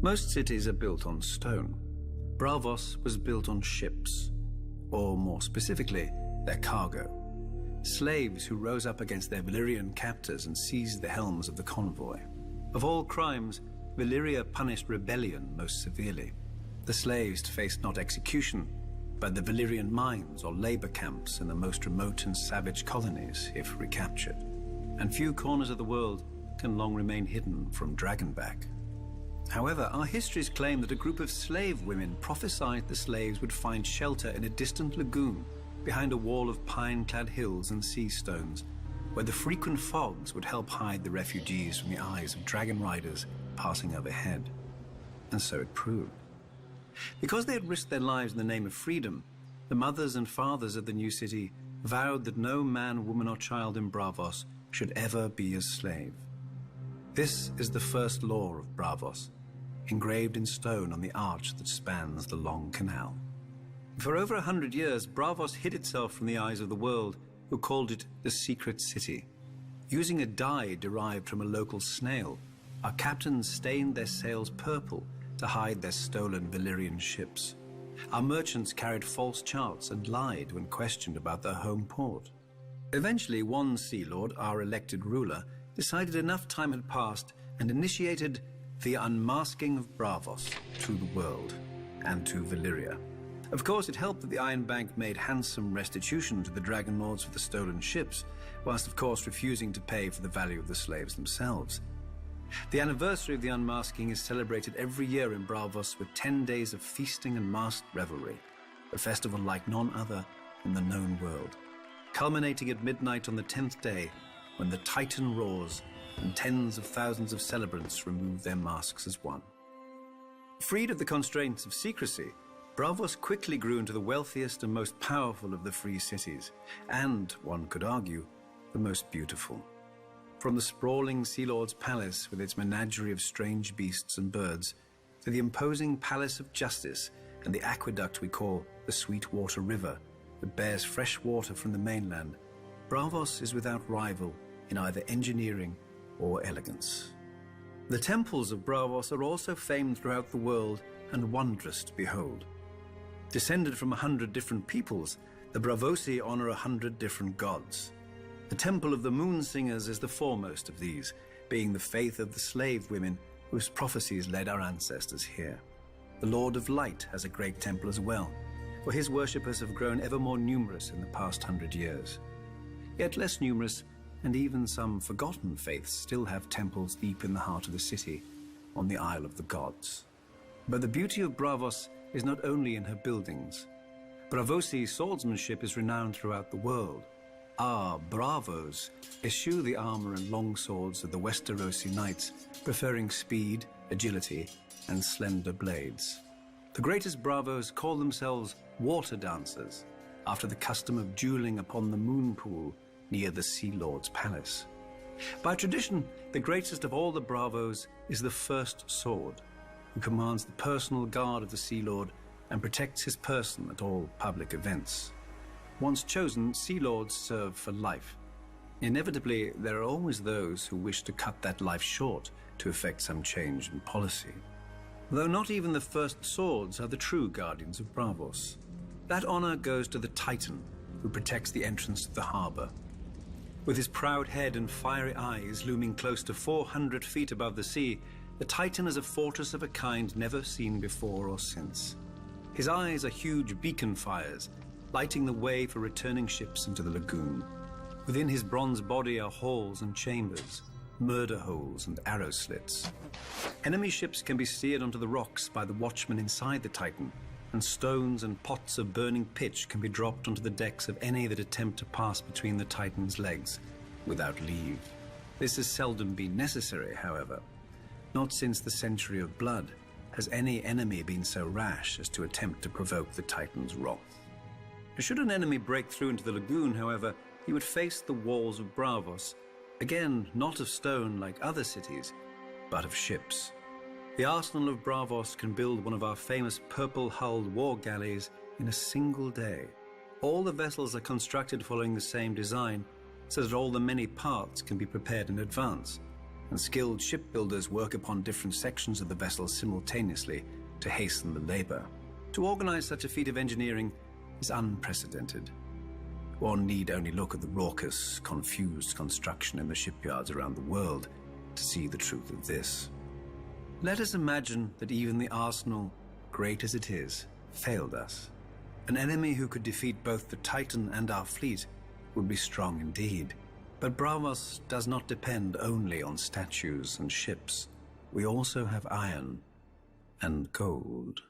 Most cities are built on stone. Braavos was built on ships, or more specifically, their cargo. Slaves who rose up against their Valyrian captors and seized the helms of the convoy. Of all crimes, Valyria punished rebellion most severely. The slaves faced not execution, but the Valyrian mines or labor camps in the most remote and savage colonies if recaptured. And few corners of the world can long remain hidden from Dragonback. However, our histories claim that a group of slave women prophesied the slaves would find shelter in a distant lagoon behind a wall of pine-clad hills and sea stones, where the frequent fogs would help hide the refugees from the eyes of dragon riders passing overhead. And so it proved. Because they had risked their lives in the name of freedom, the mothers and fathers of the new city vowed that no man, woman, or child in Braavos should ever be a slave. This is the first law of Braavos, engraved in stone on the arch that spans the long canal. For over 100 years, Braavos hid itself from the eyes of the world, who called it the Secret City. Using a dye derived from a local snail, our captains stained their sails purple to hide their stolen Valyrian ships. Our merchants carried false charts and lied when questioned about their home port. Eventually, one Sea Lord, our elected ruler, decided enough time had passed and initiated the unmasking of Braavos to the world and to Valyria. Of course, it helped that the Iron Bank made handsome restitution to the Dragon Lords for the stolen ships, whilst of course refusing to pay for the value of the slaves themselves. The anniversary of the unmasking is celebrated every year in Braavos with 10 days of feasting and masked revelry, a festival like none other in the known world, culminating at midnight on the 10th day, when the Titan roars and tens of thousands of celebrants remove their masks as one. Freed of the constraints of secrecy, Braavos quickly grew into the wealthiest and most powerful of the free cities, and, one could argue, the most beautiful. From the sprawling Sea Lord's palace with its menagerie of strange beasts and birds, to the imposing Palace of Justice and the aqueduct we call the Sweetwater River that bears fresh water from the mainland, Braavos is without rival in either engineering or elegance. The temples of Braavos are also famed throughout the world and wondrous to behold. Descended from 100 different peoples, the Braavosi honor 100 different gods. The Temple of the Moon Singers is the foremost of these, being the faith of the slave women whose prophecies led our ancestors here. The Lord of Light has a great temple as well, for his worshippers have grown ever more numerous in the past 100 years. Yet less numerous, and even some forgotten faiths still have temples deep in the heart of the city, on the Isle of the Gods. But the beauty of Braavos is not only in her buildings. Braavosi swordsmanship is renowned throughout the world. Our bravos eschew the armor and long swords of the Westerosi knights, preferring speed, agility, and slender blades. The greatest bravos call themselves water dancers, after the custom of dueling upon the moon pool near the Sea Lord's palace. By tradition, the greatest of all the bravos is the First Sword, who commands the personal guard of the Sea Lord and protects his person at all public events. Once chosen, Sea Lords serve for life. Inevitably, there are always those who wish to cut that life short to effect some change in policy. Though not even the First Swords are the true guardians of Braavos. That honor goes to the Titan, who protects the entrance to the harbor. With his proud head and fiery eyes looming close to 400 feet above the sea, the Titan is a fortress of a kind never seen before or since. His eyes are huge beacon fires, lighting the way for returning ships into the lagoon. Within his bronze body are halls and chambers, murder holes and arrow slits. Enemy ships can be steered onto the rocks by the watchmen inside the Titan, and stones and pots of burning pitch can be dropped onto the decks of any that attempt to pass between the Titan's legs without leave. This has seldom been necessary, however. Not since the Century of Blood has any enemy been so rash as to attempt to provoke the Titan's wrath. Should an enemy break through into the lagoon, however, he would face the walls of Braavos, again not of stone like other cities, but of ships. The arsenal of Braavos can build one of our famous purple-hulled war galleys in a single day. All the vessels are constructed following the same design, so that all the many parts can be prepared in advance. and skilled shipbuilders work upon different sections of the vessel simultaneously to hasten the labor. To organize such a feat of engineering is unprecedented. One need only look at the raucous, confused construction in the shipyards around the world to see the truth of this. Let us imagine that even the arsenal, great as it is, failed us. An enemy who could defeat both the Titan and our fleet would be strong indeed. But Braavos does not depend only on statues and ships. We also have iron and gold.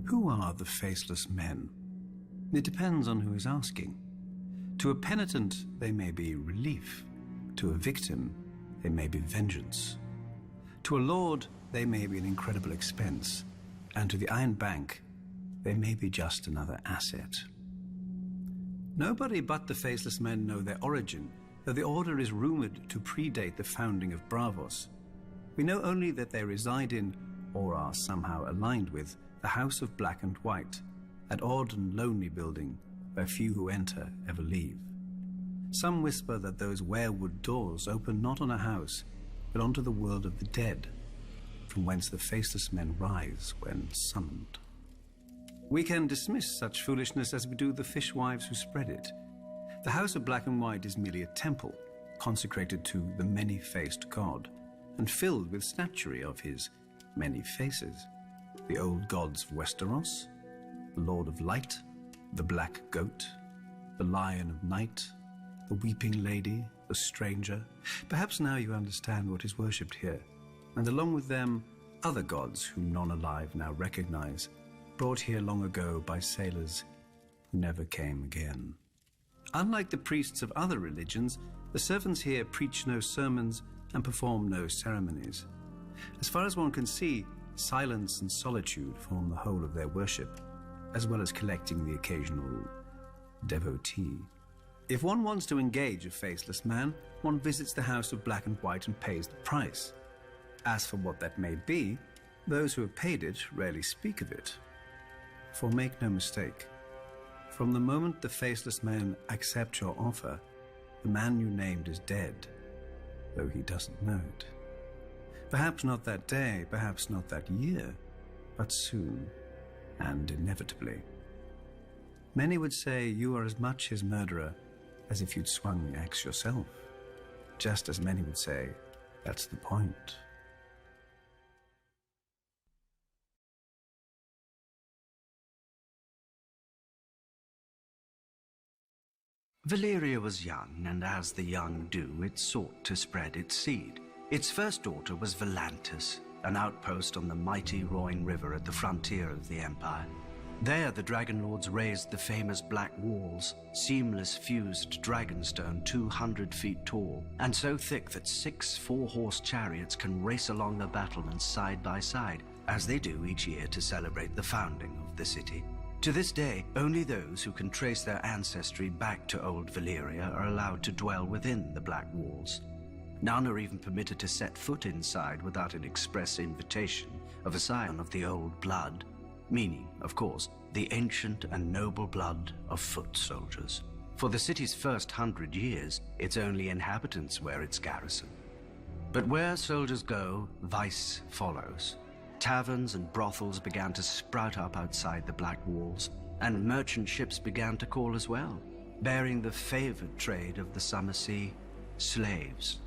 Who are the faceless men? It depends on who is asking. To a penitent, they may be relief. To a victim, they may be vengeance. To a lord, they may be an incredible expense. And to the Iron Bank, they may be just another asset. Nobody but the faceless men know their origin, though the order is rumored to predate the founding of Braavos. We know only that they reside in, or are somehow aligned with, the House of Black and White, that odd and lonely building where few who enter ever leave. Some whisper that those weirwood doors open not on a house, but onto the world of the dead, from whence the faceless men rise when summoned. We can dismiss such foolishness as we do the fishwives who spread it. The House of Black and White is merely a temple, consecrated to the many-faced god, and filled with statuary of his many faces. The old gods of Westeros, the Lord of Light, the Black Goat, the Lion of Night, the Weeping Lady, the Stranger. Perhaps now you understand what is worshipped here, and along with them, other gods whom none alive now recognize, brought here long ago by sailors who never came again. Unlike the priests of other religions, the servants here preach no sermons and perform no ceremonies. As far as one can see, silence and solitude form the whole of their worship, as well as collecting the occasional devotee. If one wants to engage a faceless man, one visits the House of Black and White and pays the price. As for what that may be, those who have paid it rarely speak of it. For make no mistake, from the moment the faceless men accept your offer, the man you named is dead, though he doesn't know it. Perhaps not that day, perhaps not that year, but soon, and inevitably. Many would say you are as much his murderer as if you'd swung the axe yourself, just as many would say that's the point. Valyria was young, and as the young do, it sought to spread its seed. Its first daughter was Volantis, an outpost on the mighty Roine River at the frontier of the Empire. There the Dragon Lords raised the famous Black Walls, seamless fused dragonstone 200 feet tall, and so thick that 6 four-horse chariots can race along the battlements side by side, as they do each year to celebrate the founding of the city. To this day, only those who can trace their ancestry back to old Valyria are allowed to dwell within the Black Walls. None are even permitted to set foot inside without an express invitation of a scion of the old blood, meaning, of course, the ancient and noble blood of foot soldiers. For the city's first 100 years, its only inhabitants were its garrison. But where soldiers go, vice follows. Taverns and brothels began to sprout up outside the Black Walls, and merchant ships began to call as well, bearing the favored trade of the summer sea, slaves.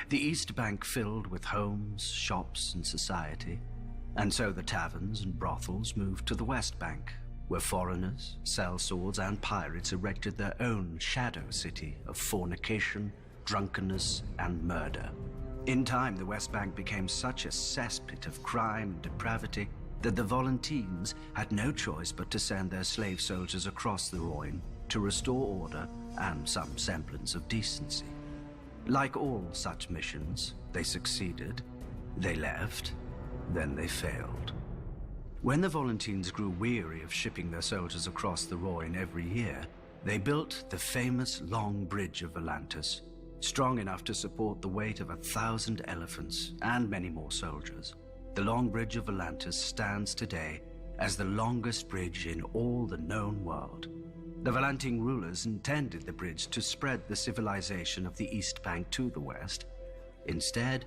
The East Bank filled with homes, shops, and society, and so the taverns and brothels moved to the West Bank, where foreigners, sellswords, and pirates erected their own shadow city of fornication, drunkenness, and murder. In time, the West Bank became such a cesspit of crime and depravity that the Volantines had no choice but to send their slave soldiers across the Roine to restore order and some semblance of decency. Like all such missions, they succeeded, they left, then they failed. When the Volantines grew weary of shipping their soldiers across the Roine every year, they built the famous Long Bridge of Volantis, strong enough to support the weight of 1,000 elephants and many more soldiers. The Long Bridge of Volantis stands today as the longest bridge in all the known world. The Valanting rulers intended the bridge to spread the civilization of the East Bank to the west. Instead,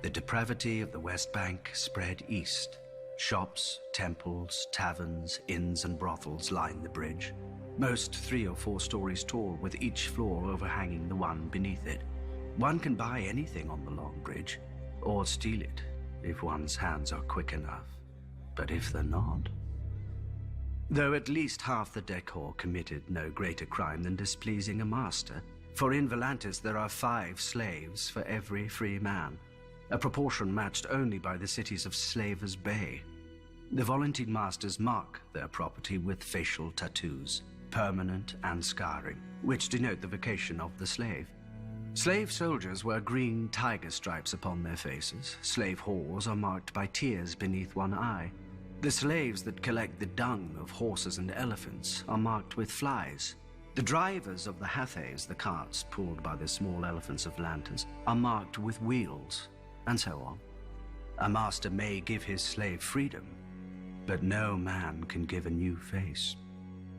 the depravity of the West Bank spread east. Shops, temples, taverns, inns and brothels line the bridge, most 3 or 4 stories tall, with each floor overhanging the one beneath it. One can buy anything on the long bridge, or steal it, if one's hands are quick enough. But if they're not... Though at least half the decor committed no greater crime than displeasing a master, for in Volantis there are 5 slaves for every free man, a proportion matched only by the cities of Slavers Bay. The Volantine masters mark their property with facial tattoos, permanent and scarring, which denote the vocation of the slave. Slave soldiers wear green tiger stripes upon their faces. Slave whores are marked by tears beneath one eye. The slaves that collect the dung of horses and elephants are marked with flies. The drivers of the hathays, the carts pulled by the small elephants of Volantis, are marked with wheels, and so on. A master may give his slave freedom, but no man can give a new face.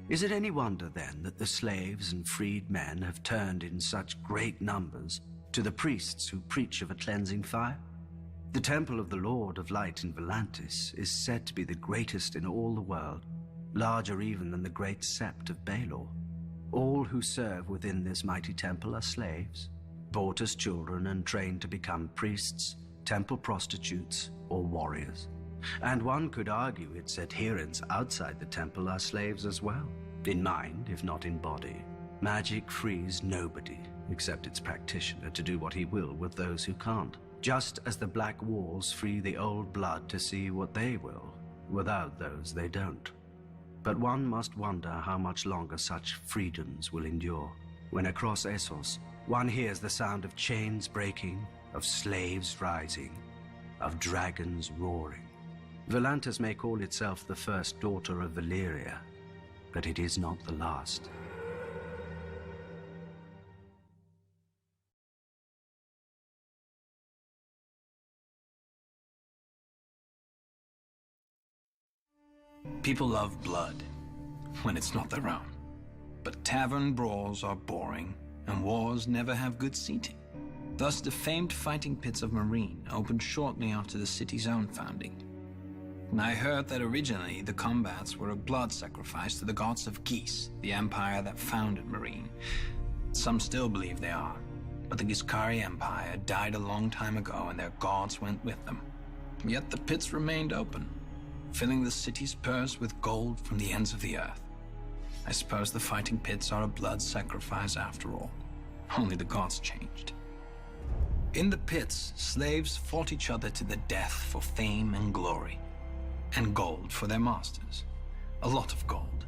Is it any wonder, then, that the slaves and freed men have turned in such great numbers to the priests who preach of a cleansing fire? The Temple of the Lord of Light in Volantis is said to be the greatest in all the world, larger even than the great sept of Baelor. All who serve within this mighty temple are slaves, bought as children and trained to become priests, temple prostitutes, or warriors. And one could argue its adherents outside the temple are slaves as well, in mind if not in body. Magic frees nobody except its practitioner to do what he will with those who can't, just as the black walls free the old blood to see what they will. Without those they don't. But one must wonder how much longer such freedoms will endure, when across Essos one hears the sound of chains breaking, of slaves rising, of dragons roaring. Volantis may call itself the first daughter of Valyria, but it is not the last. People love blood, when it's not their own. But tavern brawls are boring, and wars never have good seating. Thus, the famed fighting pits of Marine opened shortly after the city's own founding. And I heard that originally the combats were a blood sacrifice to the gods of Geese, the empire that founded Marine. Some still believe they are, but the Giscari Empire died a long time ago and their gods went with them. Yet the pits remained open, filling the city's purse with gold from the ends of the earth. I suppose the fighting pits are a blood sacrifice after all. Only the gods changed. In the pits, slaves fought each other to the death for fame and glory. And gold for their masters. A lot of gold.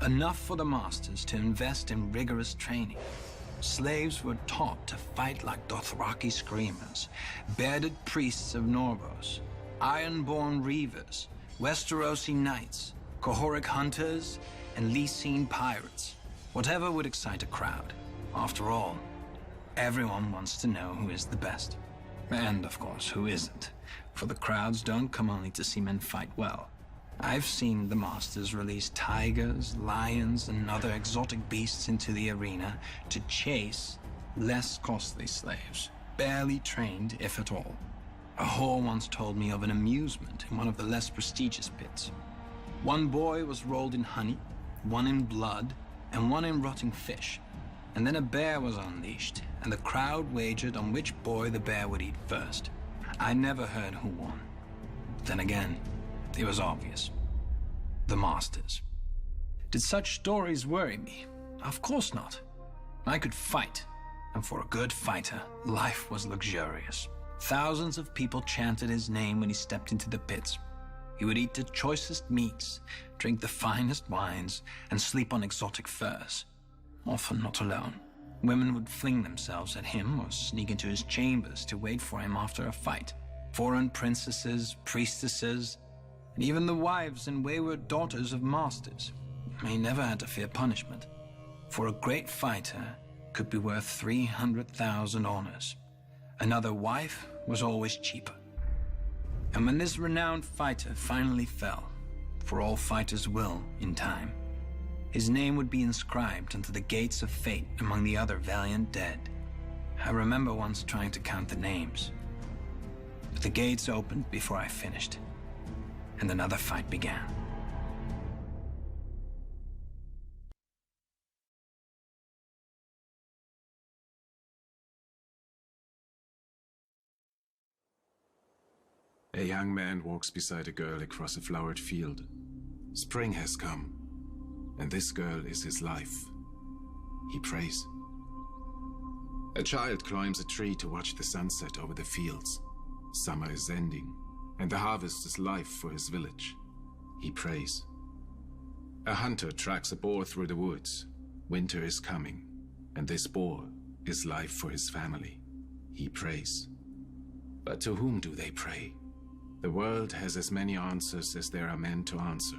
Enough for the masters to invest in rigorous training. Slaves were taught to fight like Dothraki screamers, bearded priests of Norvos, iron-born reavers, Westerosi knights, Cohoric hunters, and Lysine pirates. Whatever would excite a crowd. After all, everyone wants to know who is the best. And, of course, who isn't. For the crowds don't come only to see men fight well. I've seen the masters release tigers, lions, and other exotic beasts into the arena to chase less costly slaves, barely trained, if at all. A whore once told me of an amusement in one of the less prestigious pits. One boy was rolled in honey, one in blood, and one in rotting fish. And then a bear was unleashed, and the crowd wagered on which boy the bear would eat first. I never heard who won. Then again, it was obvious. The masters. Did such stories worry me? Of course not. I could fight, and for a good fighter, life was luxurious. Thousands of people chanted his name when he stepped into the pits. He would eat the choicest meats, drink the finest wines, and sleep on exotic furs. Often not alone. Women would fling themselves at him or sneak into his chambers to wait for him after a fight. Foreign princesses, priestesses, and even the wives and wayward daughters of masters. He never had to fear punishment, for a great fighter could be worth 300,000 honors. Another wife was always cheaper. And when this renowned fighter finally fell, for all fighters will in time. His name would be inscribed into the gates of fate among the other valiant dead. I remember once trying to count the names, but the gates opened before I finished, and another fight began. A young man walks beside a girl across a flowered field. Spring has come, and this girl is his life. He prays. A child climbs a tree to watch the sunset over the fields. Summer is ending, and the harvest is life for his village. He prays. A hunter tracks a boar through the woods. Winter is coming, and this boar is life for his family. He prays. But to whom do they pray? The world has as many answers as there are men to answer.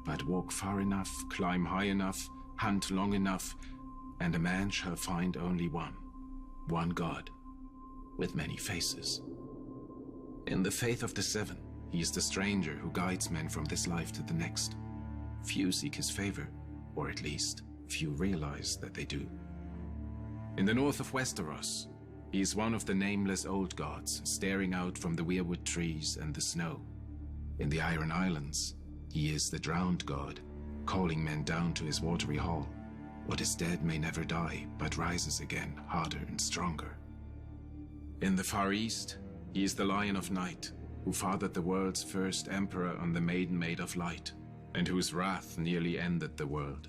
But walk far enough, climb high enough, hunt long enough, and a man shall find only one God, with many faces. In the faith of the Seven, he is the stranger who guides men from this life to the next. Few seek his favor, or at least, few realize that they do. In the north of Westeros, he is one of the nameless old gods, staring out from the weirwood trees and the snow. In the Iron Islands, he is the drowned god, calling men down to his watery hall. What is dead may never die, but rises again, harder and stronger. In the Far East, he is the Lion of Night, who fathered the world's first emperor on the Maiden Maid of Light, and whose wrath nearly ended the world.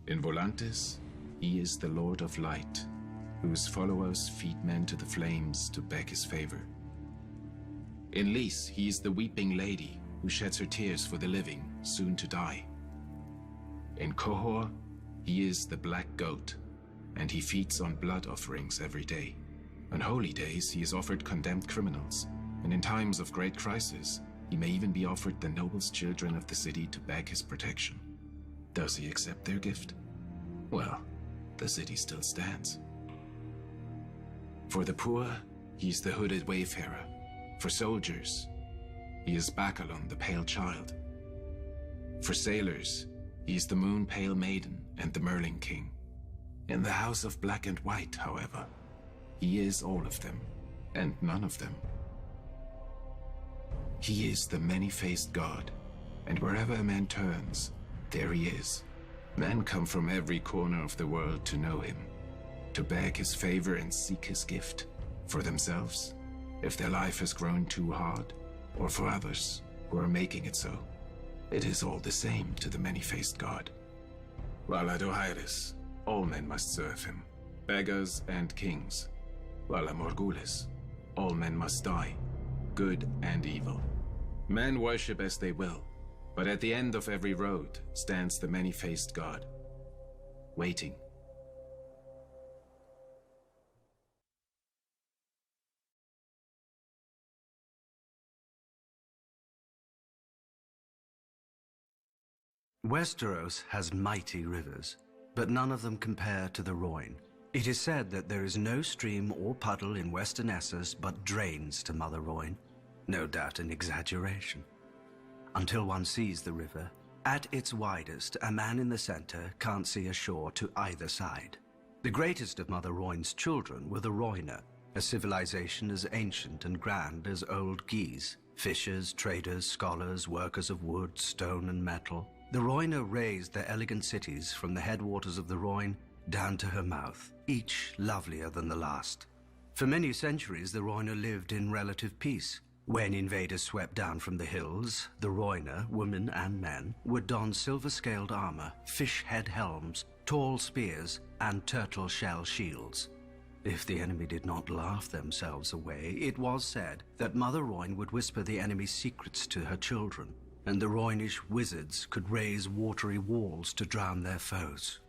In Volantis, he is the Lord of Light, whose followers feed men to the flames to beg his favor. In Lys, he is the weeping lady who sheds her tears for the living, soon to die. In Qohor, he is the black goat, and he feeds on blood offerings every day. On holy days, he is offered condemned criminals, and in times of great crisis, he may even be offered the noblest children of the city to beg his protection. Does he accept their gift? Well, the city still stands. For the poor, he is the hooded wayfarer. For soldiers, he is Bacalon, the pale child. For sailors, he is the moon pale maiden and the Merling king. In the house of black and white, however, he is all of them, and none of them. He is the many-faced god, and wherever a man turns, there he is. Men come from every corner of the world to know him, to beg his favor and seek his gift, for themselves, if their life has grown too hard, or for others who are making it so. It is all the same to the many-faced god. Vala Dohaeris, all men must serve him, beggars and kings. Vala Morgulis, all men must die, good and evil. Men worship as they will, but at the end of every road stands the many-faced god, waiting. Westeros has mighty rivers, but none of them compare to the Rhoyne. It is said that there is no stream or puddle in western Essos but drains to Mother Rhoyne. No doubt an exaggeration. Until one sees the river, at its widest, a man in the center can't see a shore to either side. The greatest of Mother Rhoyne's children were the Rhoynar, a civilization as ancient and grand as old Geese. Fishers, traders, scholars, workers of wood, stone and metal. The Rhoynar raised their elegant cities from the headwaters of the Rhoyne down to her mouth, each lovelier than the last. For many centuries, the Rhoynar lived in relative peace. When invaders swept down from the hills, the Rhoynar, women and men, would don silver-scaled armor, fish-head helms, tall spears, and turtle-shell shields. If the enemy did not laugh themselves away, it was said that Mother Rhoyne would whisper the enemy's secrets to her children, and the Rhoynish wizards could raise watery walls to drown their foes.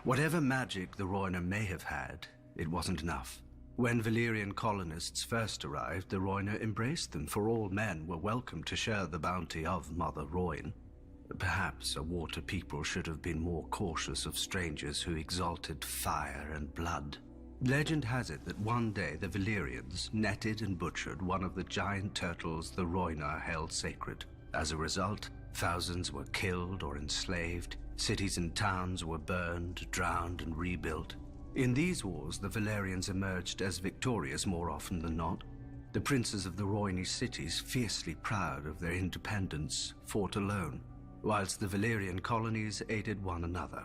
Whatever magic the Rhoynar may have had, it wasn't enough. When Valyrian colonists first arrived, the Rhoynar embraced them, for all men were welcome to share the bounty of Mother Rhoyne. Perhaps a water people should have been more cautious of strangers who exalted fire and blood. Legend has it that one day the Valyrians netted and butchered one of the giant turtles the Rhoynar held sacred. As a result, Thousands were killed or enslaved. Cities and towns were burned, drowned, and rebuilt. In these wars, the Valerians emerged as victorious more often than not. The princes of the Rhoynish cities, fiercely proud of their independence, fought alone, whilst the Valerian colonies aided one another.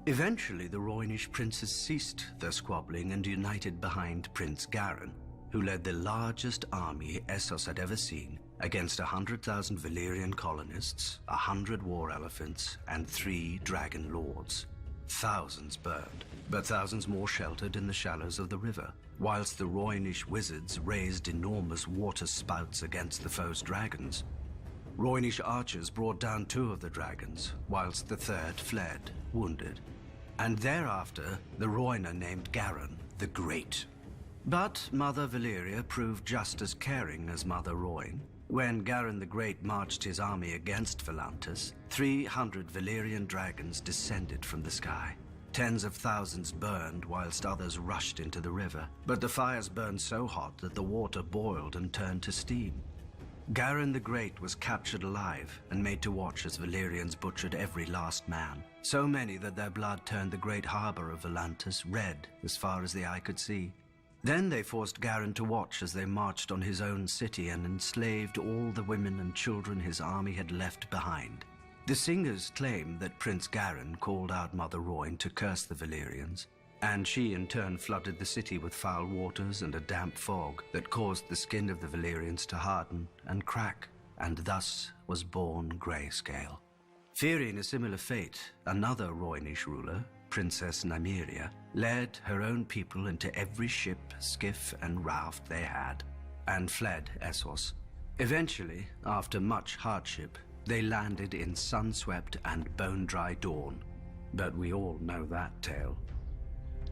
Eventually, the Rhoynish princes ceased their squabbling and united behind Prince Garin, who led the largest army Essos had ever seen, against 100,000 Valyrian colonists, 100 war elephants, and 3 dragon lords. Thousands burned, but thousands more sheltered in the shallows of the river, whilst the Rhoynish wizards raised enormous water spouts against the foe's dragons. Rhoynish archers brought down 2 of the dragons, whilst the 3rd fled, wounded. And thereafter, the Rhoynar named Garin the Great. But Mother Valyria proved just as caring as Mother Rhoyne. When Garin the Great marched his army against Volantis, 300 Valyrian dragons descended from the sky. Tens of thousands burned whilst others rushed into the river, but the fires burned so hot that the water boiled and turned to steam. Garin the Great was captured alive and made to watch as Valyrians butchered every last man, so many that their blood turned the great harbor of Volantis red as far as the eye could see. Then they forced Garin to watch as they marched on his own city and enslaved all the women and children his army had left behind. The singers claim that Prince Garin called out Mother Rhoyne to curse the Valyrians, and she in turn flooded the city with foul waters and a damp fog that caused the skin of the Valyrians to harden and crack, and thus was born Grayscale. Fearing a similar fate, another Rhoynish ruler, Princess Nymeria, led her own people into every ship, skiff, and raft they had, and fled Essos. Eventually, after much hardship, they landed in sun-swept and bone-dry Dawn. But we all know that tale.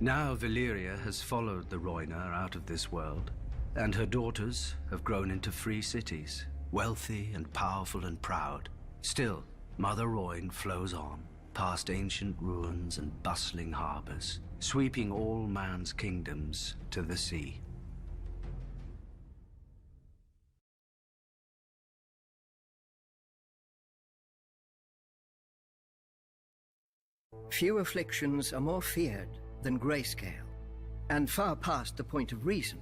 Now Valyria has followed the Rhoynar out of this world, and her daughters have grown into free cities, wealthy and powerful and proud. Still, Mother Rhoyne flows on, past ancient ruins and bustling harbors, sweeping all man's kingdoms to the sea. Few afflictions are more feared than grayscale, and far past the point of reason.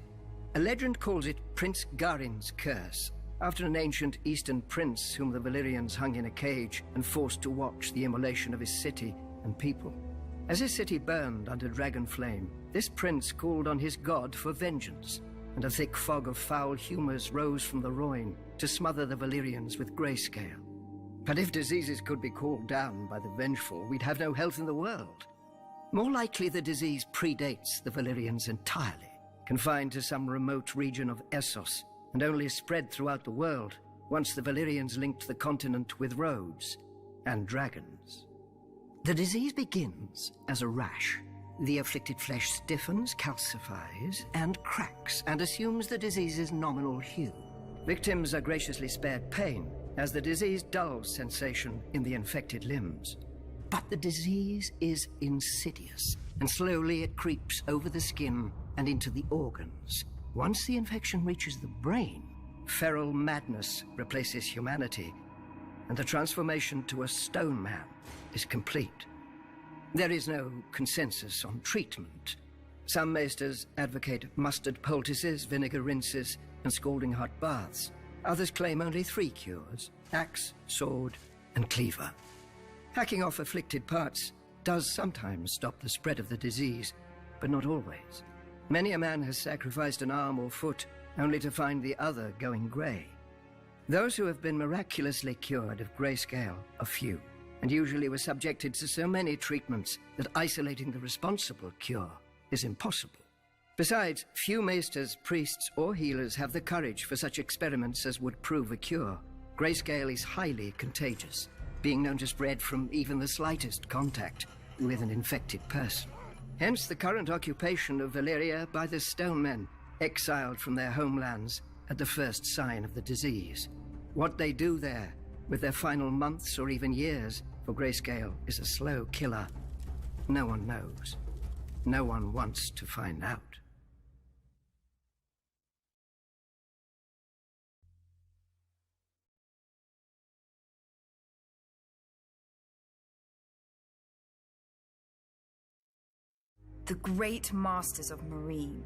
A legend calls it Prince Garin's curse, after an ancient eastern prince whom the Valyrians hung in a cage and forced to watch the immolation of his city and people. As his city burned under dragon flame, this prince called on his god for vengeance, and a thick fog of foul humors rose from the Rhoyne to smother the Valyrians with grayscale. But if diseases could be called down by the vengeful, we'd have no health in the world. More likely the disease predates the Valyrians entirely, confined to some remote region of Essos, and only spread throughout the world once the Valyrians linked the continent with roads and dragons. The disease begins as a rash. The afflicted flesh stiffens, calcifies, and cracks, and assumes the disease's nominal hue. Victims are graciously spared pain, as the disease dulls sensation in the infected limbs. But the disease is insidious, and slowly it creeps over the skin and into the organs. Once the infection reaches the brain, feral madness replaces humanity, and the transformation to a stone man is complete. There is no consensus on treatment. Some maesters advocate mustard poultices, vinegar rinses, and scalding hot baths. Others claim only 3 cures: axe, sword, and cleaver. Hacking off afflicted parts does sometimes stop the spread of the disease, but not always. Many a man has sacrificed an arm or foot only to find the other going grey. Those who have been miraculously cured of grayscale are few, and usually were subjected to so many treatments that isolating the responsible cure is impossible. Besides, few maesters, priests, or healers have the courage for such experiments as would prove a cure. Grayscale is highly contagious, being known to spread from even the slightest contact with an infected person. Hence the current occupation of Valyria by the Stone Men, exiled from their homelands at the first sign of the disease. What they do there, with their final months or even years, for grayscale is a slow killer. No one knows. No one wants to find out. The Great Masters of Marine,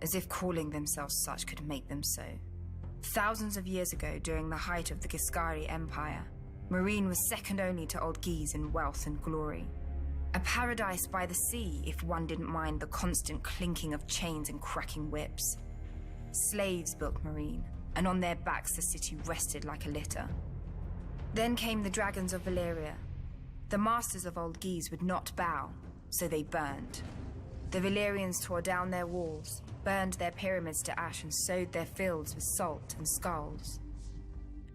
as if calling themselves such could make them so. Thousands of years ago, during the height of the Giscari Empire, Marine was second only to Old Guise in wealth and glory. A paradise by the sea, if one didn't mind the constant clinking of chains and cracking whips. Slaves built Marine, and on their backs the city rested like a litter. Then came the dragons of Valyria. The masters of Old Guise would not bow, so they burned. The Valyrians tore down their walls, burned their pyramids to ash, and sowed their fields with salt and skulls.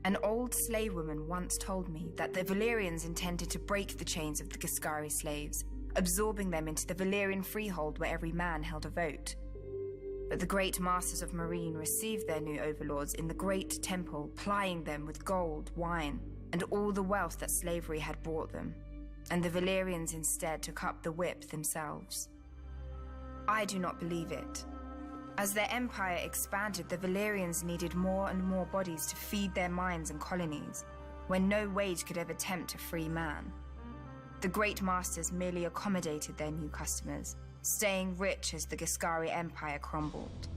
An old slave woman once told me that the Valyrians intended to break the chains of the Giscari slaves, absorbing them into the Valyrian freehold where every man held a vote. But the great masters of Marine received their new overlords in the great temple, plying them with gold, wine, and all the wealth that slavery had brought them, and the Valyrians instead took up the whip themselves. I do not believe it. As their empire expanded, the Valyrians needed more and more bodies to feed their mines and colonies, when no wage could ever tempt a free man. The great masters merely accommodated their new customers, staying rich as the Giscari Empire crumbled.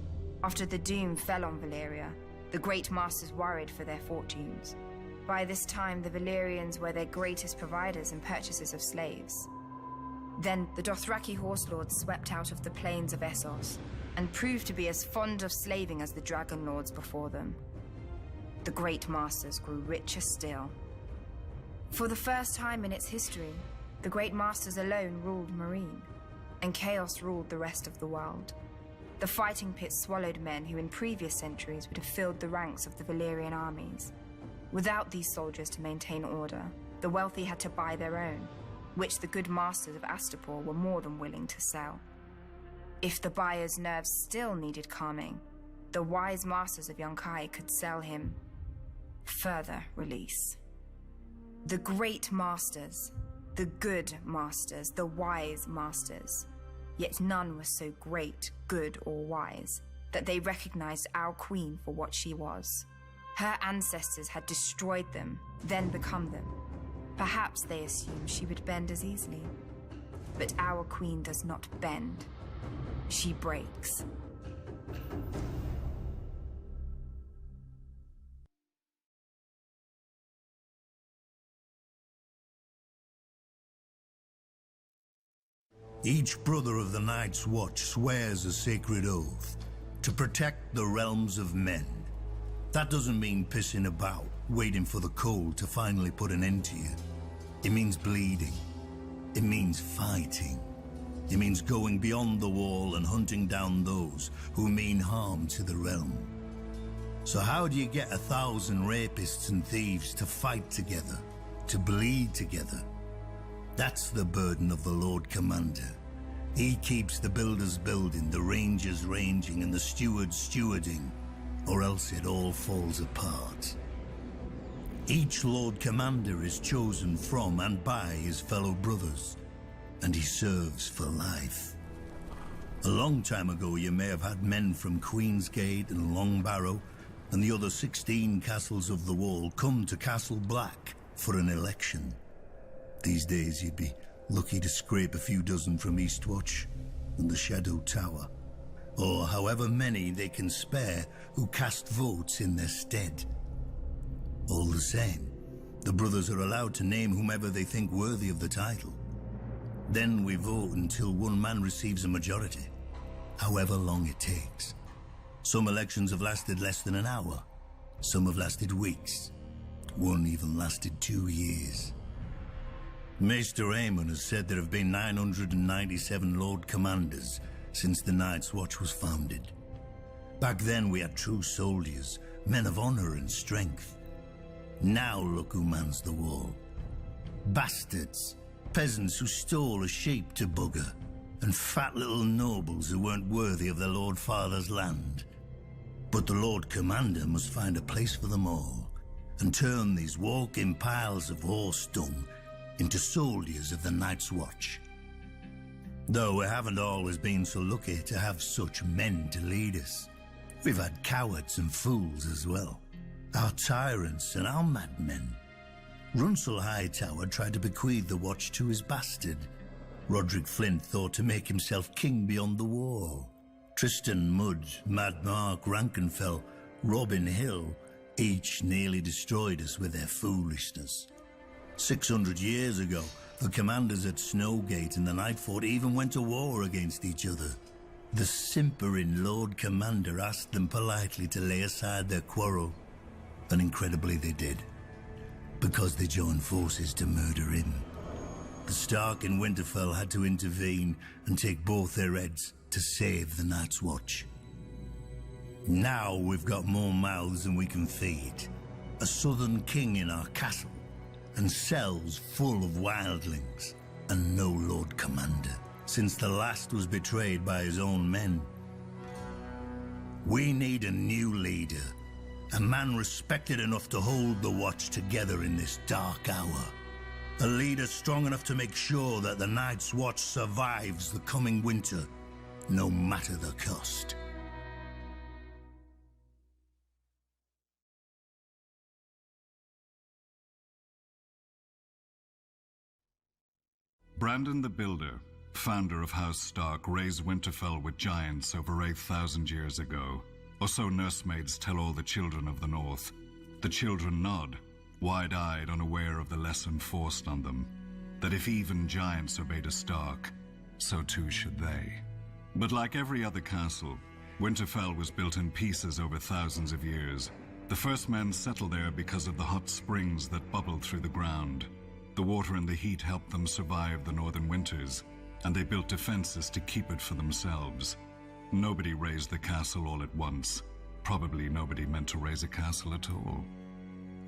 After the doom fell on Valyria, the great masters worried for their fortunes. By this time, the Valyrians were their greatest providers and purchasers of slaves. Then the Dothraki horse lords swept out of the plains of Essos, and proved to be as fond of slaving as the dragon lords before them. The great masters grew richer still. For the first time in its history, the great masters alone ruled Marine, and chaos ruled the rest of the world. The fighting pits swallowed men who in previous centuries would have filled the ranks of the Valyrian armies. Without these soldiers to maintain order, the wealthy had to buy their own, which the good masters of Astapor were more than willing to sell. If the buyer's nerves still needed calming, the wise masters of Yunkai could sell him further release. The great masters, the good masters, the wise masters, yet none was so great, good, or wise that they recognized our queen for what she was. Her ancestors had destroyed them, then become them. Perhaps they assumed she would bend as easily. But our queen does not bend. She breaks. Each brother of the Night's Watch swears a sacred oath to protect the realms of men. That doesn't mean pissing about, waiting for the cold to finally put an end to you. It means bleeding. It means fighting. It means going beyond the wall and hunting down those who mean harm to the realm. So how do you get 1,000 rapists and thieves to fight together, to bleed together? That's the burden of the Lord Commander. He keeps the builders building, the rangers ranging, and the stewards stewarding, or else it all falls apart. Each Lord Commander is chosen from and by his fellow brothers, and he serves for life. A long time ago, you may have had men from Queensgate and Longbarrow and the other 16 castles of the Wall come to Castle Black for an election. These days, you'd be lucky to scrape a few dozen from Eastwatch and the Shadow Tower, or however many they can spare who cast votes in their stead. All the same, the brothers are allowed to name whomever they think worthy of the title. Then we vote until one man receives a majority, however long it takes. Some elections have lasted less than an hour. Some have lasted weeks. One even lasted 2 years. Maester Aemon has said there have been 997 Lord Commanders since the Night's Watch was founded. Back then we had true soldiers, men of honor and strength. Now look who mans the wall. Bastards. Peasants who stole a sheep to bugger, and fat little nobles who weren't worthy of their Lord Father's land. But the Lord Commander must find a place for them all, and turn these walking piles of horse dung into soldiers of the Night's Watch. Though we haven't always been so lucky to have such men to lead us. We've had cowards and fools as well, our tyrants and our madmen. Runsel Hightower tried to bequeath the watch to his bastard, Roderick Flint thought to make himself king beyond the wall. Tristan Mudd, Mad Mark Rankenfell, Robin Hill, each nearly destroyed us with their foolishness. 600 years ago, the commanders at Snowgate and the Nightfort even went to war against each other. The simpering Lord Commander asked them politely to lay aside their quarrel, and incredibly they did, because they joined forces to murder him. The Stark in Winterfell had to intervene and take both their heads to save the Night's Watch. Now we've got more mouths than we can feed, a southern king in our castle, and cells full of wildlings, and no Lord Commander, since the last was betrayed by his own men. We need a new leader, a man respected enough to hold the Watch together in this dark hour. A leader strong enough to make sure that the Night's Watch survives the coming winter, no matter the cost. Brandon the Builder, founder of House Stark, raised Winterfell with giants over 8,000 years ago. Or so nursemaids tell all the children of the North. The children nod, wide-eyed, unaware of the lesson forced on them, that if even giants obeyed a Stark, so too should they. But like every other castle, Winterfell was built in pieces over thousands of years. The first men settled there because of the hot springs that bubbled through the ground. The water and the heat helped them survive the northern winters, and they built defenses to keep it for themselves. Nobody raised the castle all at once. Probably nobody meant to raise a castle at all.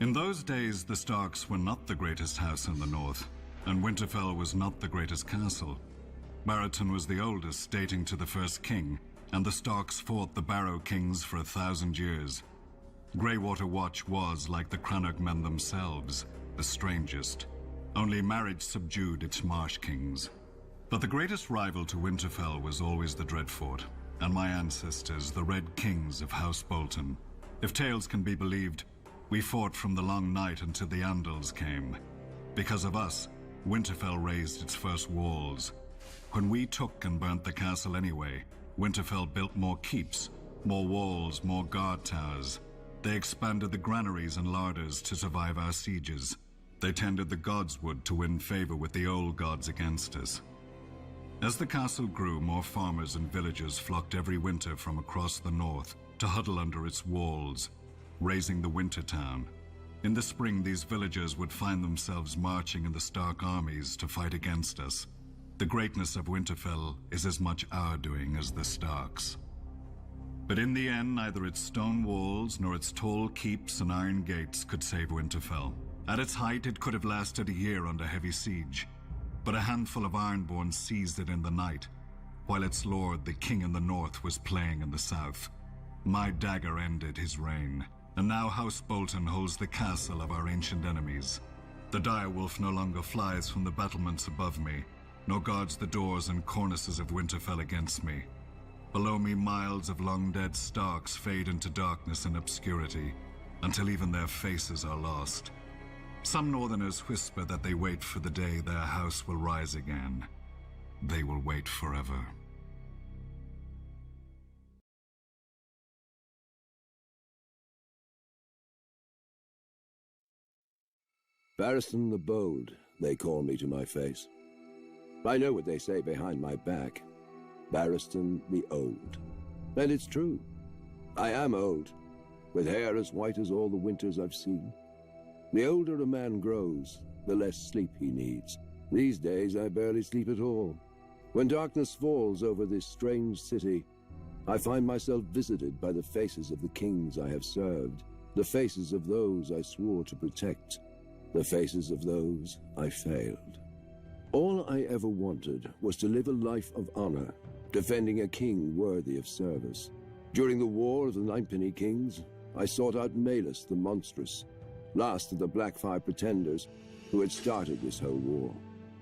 In those days, the Starks were not the greatest house in the north, and Winterfell was not the greatest castle. Barristan was the oldest, dating to the first king, and the Starks fought the Barrow kings for 1,000 years. Greywater Watch was, like the Crannoch men themselves, the strangest. Only marriage subdued its marsh kings. But the greatest rival to Winterfell was always the Dreadfort, and my ancestors, the Red Kings of House Bolton. If tales can be believed, we fought from the long night until the Andals came. Because of us, Winterfell raised its first walls. When we took and burnt the castle anyway, Winterfell built more keeps, more walls, more guard towers. They expanded the granaries and larders to survive our sieges. They tended the godswood to win favor with the old gods against us. As the castle grew, more farmers and villagers flocked every winter from across the north to huddle under its walls, raising the winter town. In the spring, these villagers would find themselves marching in the Stark armies to fight against us. The greatness of Winterfell is as much our doing as the Starks. But in the end, neither its stone walls nor its tall keeps and iron gates could save Winterfell. At its height, it could have lasted a year under heavy siege, but a handful of Ironborn seized it in the night, while its lord, the king in the north, was playing in the south. My dagger ended his reign, and now House Bolton holds the castle of our ancient enemies. The direwolf no longer flies from the battlements above me, nor guards the doors and cornices of Winterfell against me. Below me, miles of long-dead Starks fade into darkness and obscurity, until even their faces are lost. Some Northerners whisper that they wait for the day their house will rise again. They will wait forever. Barristan the Bold, they call me to my face. I know what they say behind my back. Barristan the Old. And it's true. I am old, with hair as white as all the winters I've seen. The older a man grows, the less sleep he needs. These days, I barely sleep at all. When darkness falls over this strange city, I find myself visited by the faces of the kings I have served, the faces of those I swore to protect, the faces of those I failed. All I ever wanted was to live a life of honor, defending a king worthy of service. During the War of the Ninepenny Kings, I sought out Malus the Monstrous, last of the Blackfire pretenders who had started this whole war.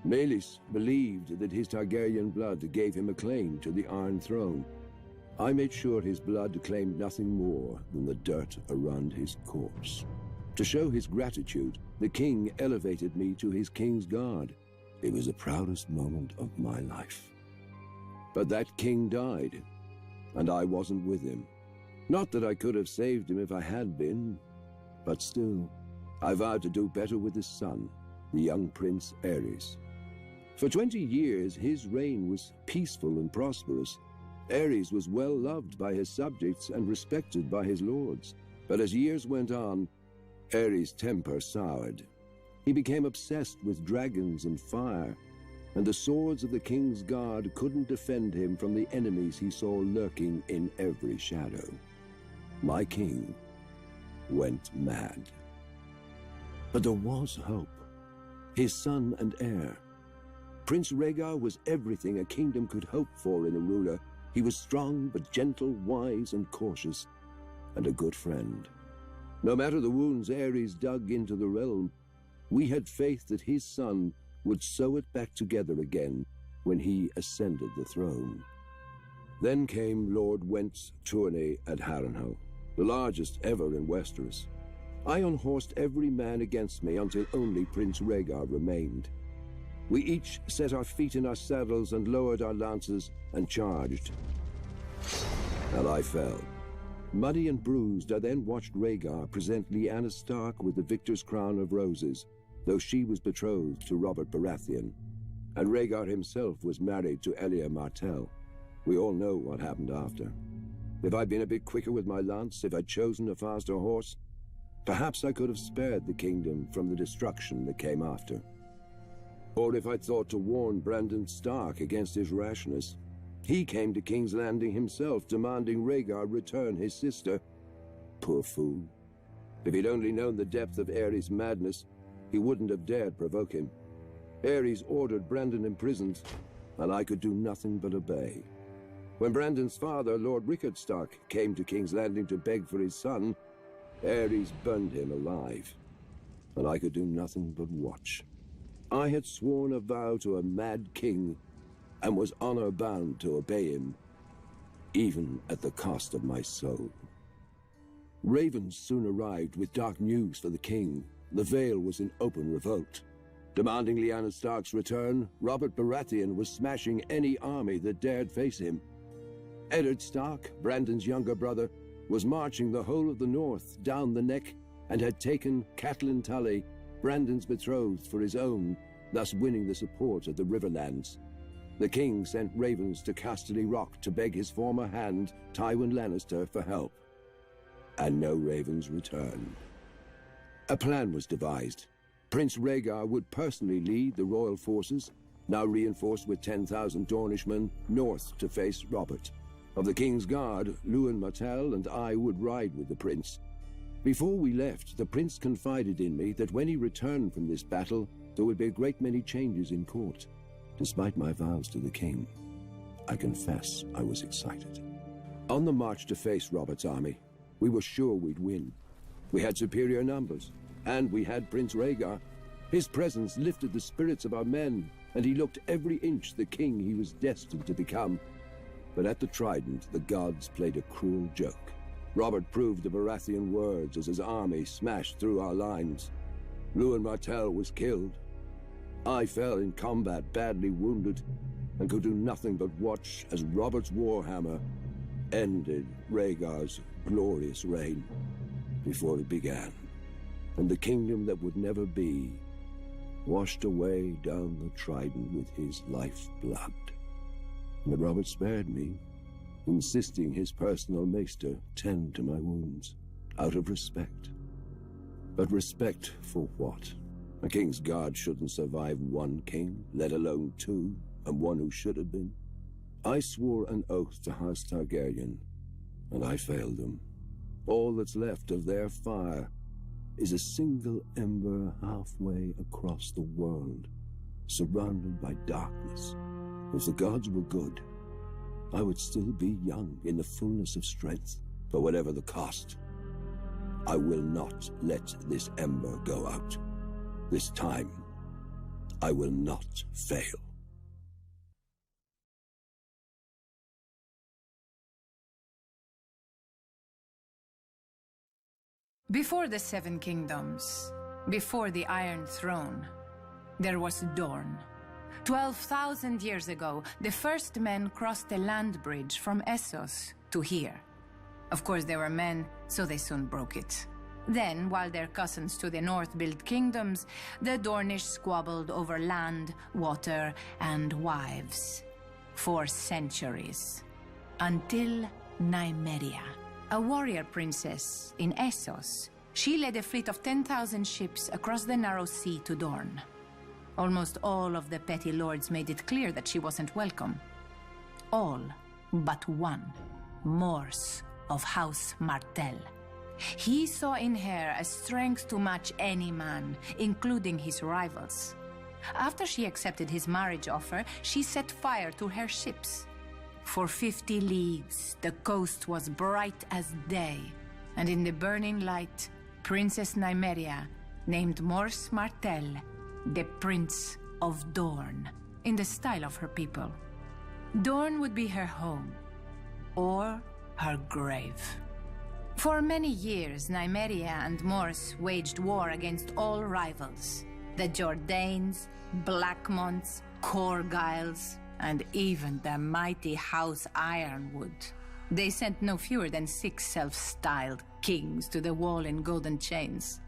Malus believed that his Targaryen blood gave him a claim to the Iron Throne. I made sure his blood claimed nothing more than the dirt around his corpse. To show his gratitude, the king elevated me to his king's guard. It was the proudest moment of my life. But that king died, and I wasn't with him. Not that I could have saved him if I had been, but still, I vowed to do better with his son, the young Prince Aerys. For 20 years, his reign was peaceful and prosperous. Aerys was well loved by his subjects and respected by his lords. But as years went on, Aerys' temper soured. He became obsessed with dragons and fire, and the swords of the king's guard couldn't defend him from the enemies he saw lurking in every shadow. My king went mad. But there was hope. His son and heir. Prince Rhaegar was everything a kingdom could hope for in a ruler. He was strong but gentle, wise and cautious, and a good friend. No matter the wounds Aerys dug into the realm, we had faith that his son would sew it back together again when he ascended the throne. Then came Lord Went's tourney at Harrenhal, the largest ever in Westeros. I unhorsed every man against me until only Prince Rhaegar remained. We each set our feet in our saddles and lowered our lances and charged. And I fell. Muddy and bruised, I then watched Rhaegar present Lyanna Stark with the victor's crown of roses, though she was betrothed to Robert Baratheon, and Rhaegar himself was married to Elia Martell. We all know what happened after. If I'd been a bit quicker with my lance, if I'd chosen a faster horse, perhaps I could have spared the kingdom from the destruction that came after. Or if I'd thought to warn Brandon Stark against his rashness. He came to King's Landing himself, demanding Rhaegar return his sister. Poor fool. If he'd only known the depth of Aerys' madness, he wouldn't have dared provoke him. Aerys ordered Brandon imprisoned, and I could do nothing but obey. When Brandon's father, Lord Rickard Stark, came to King's Landing to beg for his son, Aerys burned him alive, and I could do nothing but watch. I had sworn a vow to a mad king, and was honor-bound to obey him, even at the cost of my soul. Ravens soon arrived with dark news for the king. The Vale was in open revolt. Demanding Lyanna Stark's return, Robert Baratheon was smashing any army that dared face him. Eddard Stark, Brandon's younger brother, was marching the whole of the north down the neck and had taken Catelyn Tully, Brandon's betrothed, for his own, thus winning the support of the Riverlands. The king sent ravens to Casterly Rock to beg his former hand, Tywin Lannister, for help. And no ravens returned. A plan was devised. Prince Rhaegar would personally lead the royal forces, now reinforced with 10,000 Dornishmen, north to face Robert. Of the king's guard, Lewin Martell and I would ride with the prince. Before we left, the prince confided in me that when he returned from this battle, there would be a great many changes in court. Despite my vows to the king, I confess I was excited. On the march to face Robert's army, we were sure we'd win. We had superior numbers, and we had Prince Rhaegar. His presence lifted the spirits of our men, and he looked every inch the king he was destined to become. But at the Trident, the gods played a cruel joke. Robert proved the Baratheon words as his army smashed through our lines. Lewin Martell was killed. I fell in combat, badly wounded, and could do nothing but watch as Robert's warhammer ended Rhaegar's glorious reign before it began, and the kingdom that would never be washed away down the Trident with his lifeblood. But Robert spared me, insisting his personal maester tend to my wounds, out of respect. But respect for what? A king's guard shouldn't survive one king, let alone two, and one who should have been. I swore an oath to House Targaryen, and I failed them. All that's left of their fire is a single ember halfway across the world, surrounded by darkness. If the gods were good, I would still be young in the fullness of strength. But whatever the cost, I will not let this ember go out. This time, I will not fail. Before the Seven Kingdoms, before the Iron Throne, there was Dorne, 12,000 years ago, the first men crossed the land bridge from Essos to here. Of course, they were men, so they soon broke it. Then, while their cousins to the north built kingdoms, the Dornish squabbled over land, water, and wives. For centuries. Until Nymeria, a warrior princess in Essos. She led a fleet of 10,000 ships across the narrow sea to Dorne. Almost all of the petty lords made it clear that she wasn't welcome. All but one, Mors of House Martell. He saw in her a strength to match any man, including his rivals. After she accepted his marriage offer, she set fire to her ships. For 50 leagues, the coast was bright as day, and in the burning light, Princess Nymeria named Mors Martell the Prince of Dorne, in the style of her people. Dorne would be her home, or her grave. For many years, Nymeria and Mors waged war against all rivals. The Jordanes, Blackmonts, Corgyles, and even the mighty House Ironwood. They sent no fewer than 6 self-styled kings to the wall in golden chains.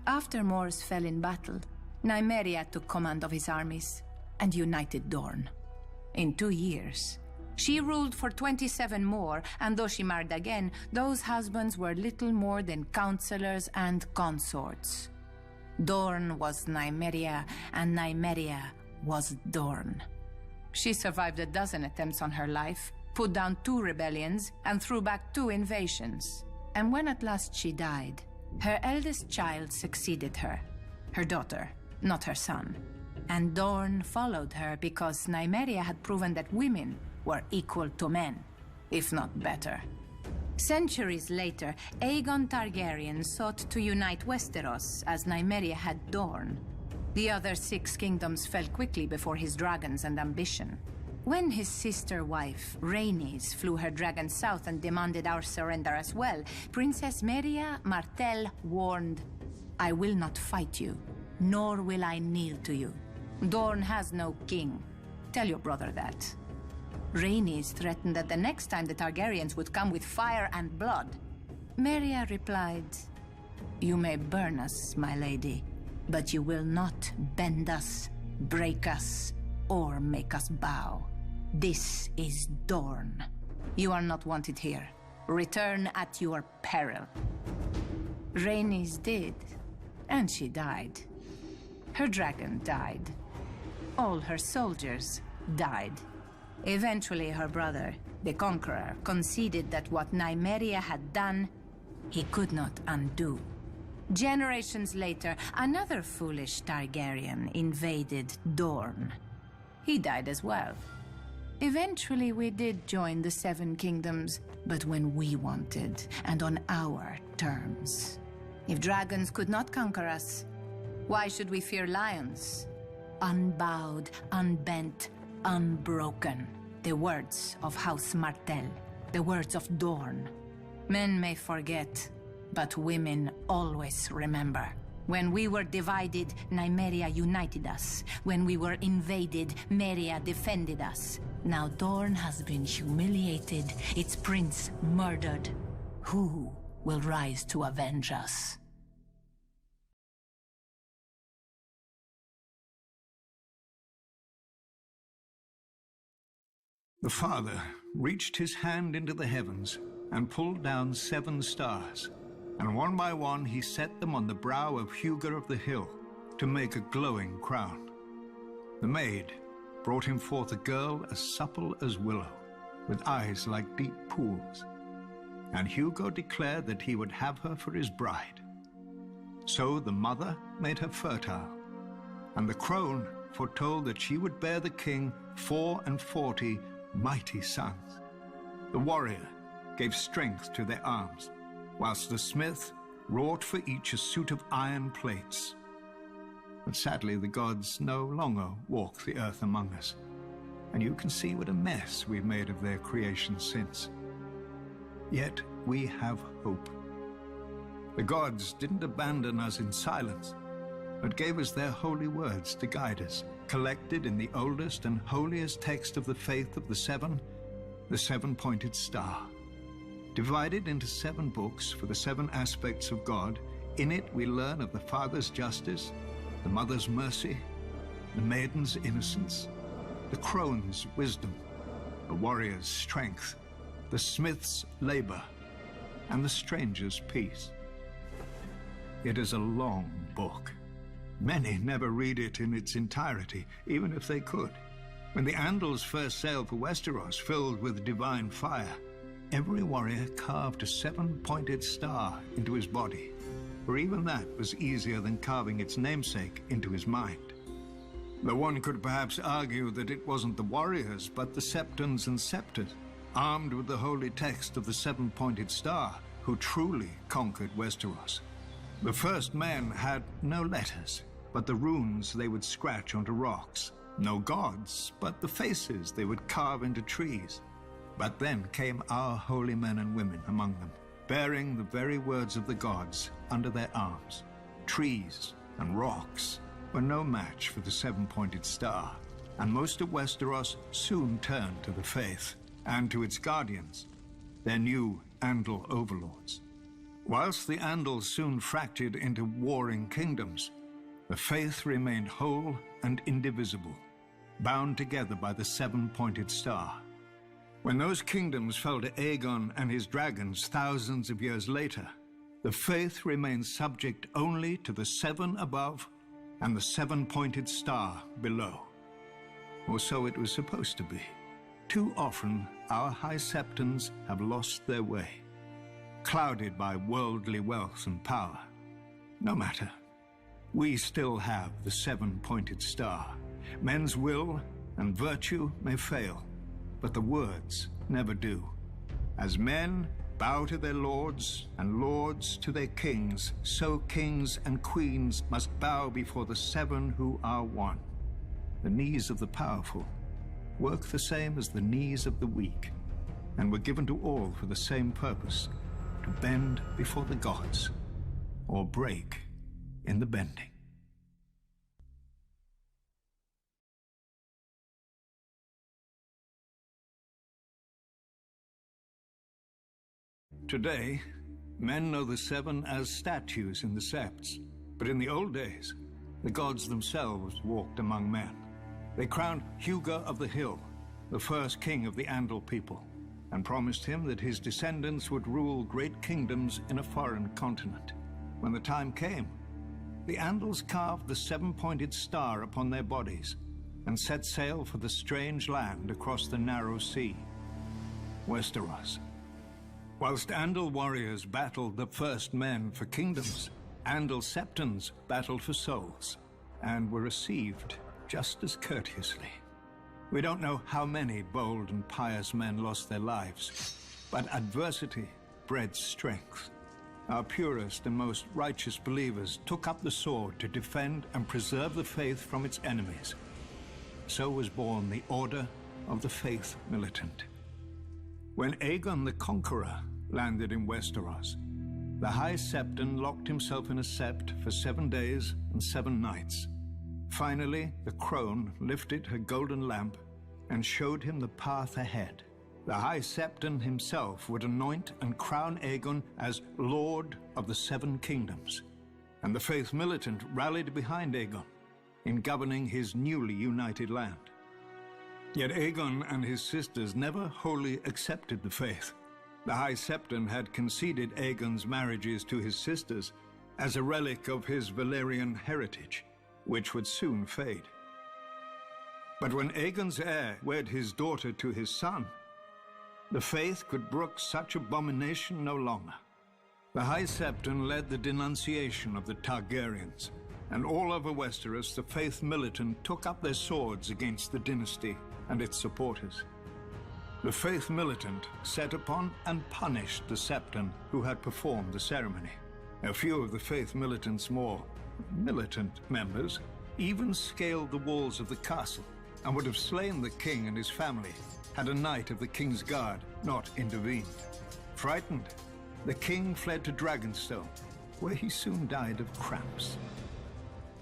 After Mors fell in battle, Nymeria took command of his armies and united Dorne. In 2 years, she ruled for 27 more, and though she married again, those husbands were little more than counselors and consorts. Dorne was Nymeria, and Nymeria was Dorne. She survived a dozen attempts on her life, put down 2 rebellions, and threw back 2 invasions. And when at last she died, her eldest child succeeded her, her daughter, not her son. And Dorne followed her because Nymeria had proven that women were equal to men, if not better. Centuries later, Aegon Targaryen sought to unite Westeros as Nymeria had Dorne. The other 6 kingdoms fell quickly before his dragons and ambition. When his sister wife, Rhaenys, flew her dragon south and demanded our surrender as well, Princess Meria Martell warned, "I will not fight you, nor will I kneel to you. Dorne has no king. Tell your brother that." Rhaenys threatened that the next time the Targaryens would come with fire and blood. Meria replied, "You may burn us, my lady, but you will not bend us, break us, or make us bow. This is Dorne. You are not wanted here. Return at your peril." Rhaenys did, and she died. Her dragon died. All her soldiers died. Eventually, her brother, the Conqueror, conceded that what Nymeria had done, he could not undo. Generations later, another foolish Targaryen invaded Dorne. He died as well. Eventually, we did join the 7 kingdoms, but when we wanted, and on our terms. If dragons could not conquer us, why should we fear lions? Unbowed, unbent, unbroken. The words of House Martell, the words of Dorne. Men may forget, but women always remember. When we were divided, Nymeria united us. When we were invaded, Meria defended us. Now Dorne has been humiliated, its prince murdered. Who will rise to avenge us? The father reached his hand into the heavens and pulled down 7 stars, and one by one he set them on the brow of Hugo of the Hill to make a glowing crown. The maid brought him forth a girl as supple as willow, with eyes like deep pools, and Hugo declared that he would have her for his bride. So the mother made her fertile, and the crone foretold that she would bear the king 44 mighty sons. The warrior gave strength to their arms, whilst the smith wrought for each a suit of iron plates. But sadly, the gods no longer walk the earth among us, and you can see what a mess we've made of their creation since. Yet we have hope. The gods didn't abandon us in silence. but gave us their holy words to guide us, collected in the oldest and holiest text of the faith of the seven-pointed star. Divided into 7 books for the 7 aspects of God, in it we learn of the Father's justice, the Mother's mercy, the Maiden's innocence, the Crone's wisdom, the warrior's strength, the smith's labor, and the stranger's peace. It is a long book. Many never read it in its entirety, even if they could. When the Andals first sailed for Westeros, filled with divine fire, every warrior carved a 7-pointed star into his body, for even that was easier than carving its namesake into his mind. Though one could perhaps argue that it wasn't the warriors, but the Septons and Septors, armed with the holy text of the 7-pointed star, who truly conquered Westeros. The first men had no letters, but the runes they would scratch onto rocks. No gods, but the faces they would carve into trees. But then came our holy men and women among them, bearing the very words of the gods under their arms. Trees and rocks were no match for the 7-pointed star, and most of Westeros soon turned to the faith and to its guardians, their new Andal overlords. Whilst the Andals soon fractured into warring kingdoms, the faith remained whole and indivisible, bound together by the 7-pointed star. When those kingdoms fell to Aegon and his dragons thousands of years later, the faith remained subject only to the 7 above and the 7-pointed star below. Or so it was supposed to be. Too often, our High Septons have lost their way, clouded by worldly wealth and power. No matter. We still have the 7-pointed star. Men's will and virtue may fail, but the words never do. As men bow to their lords and lords to their kings, so kings and queens must bow before the 7 who are one. The knees of the powerful work the same as the knees of the weak, and were given to all for the same purpose, to bend before the gods, or break in the bending. Today, men know the 7 as statues in the septs, but in the old days, the gods themselves walked among men. They crowned Hugo of the Hill, the first king of the Andal people, and promised him that his descendants would rule great kingdoms in a foreign continent. When the time came, the Andals carved the 7-pointed star upon their bodies and set sail for the strange land across the narrow sea, Westeros. Whilst Andal warriors battled the first men for kingdoms, Andal Septons battled for souls, and were received just as courteously. We don't know how many bold and pious men lost their lives, but adversity bred strength. Our purest and most righteous believers took up the sword to defend and preserve the faith from its enemies. So was born the Order of the Faith Militant. When Aegon the Conqueror landed in Westeros, the High Septon locked himself in a sept for 7 days and 7 nights. Finally, the crone lifted her golden lamp and showed him the path ahead. The High Septon himself would anoint and crown Aegon as Lord of the 7 Kingdoms, and the Faith Militant rallied behind Aegon in governing his newly united land. Yet Aegon and his sisters never wholly accepted the faith. The High Septon had conceded Aegon's marriages to his sisters as a relic of his Valyrian heritage, which would soon fade. But when Aegon's heir wed his daughter to his son, the faith could brook such abomination no longer. The High Septon led the denunciation of the Targaryens, and all over Westeros the Faith Militant took up their swords against the dynasty and its supporters. The Faith Militant set upon and punished the Septon who had performed the ceremony. A few of the Faith Militant's more militant members even scaled the walls of the castle and would have slain the king and his family had a knight of the King's Guard not intervened. Frightened, the king fled to Dragonstone, where he soon died of cramps.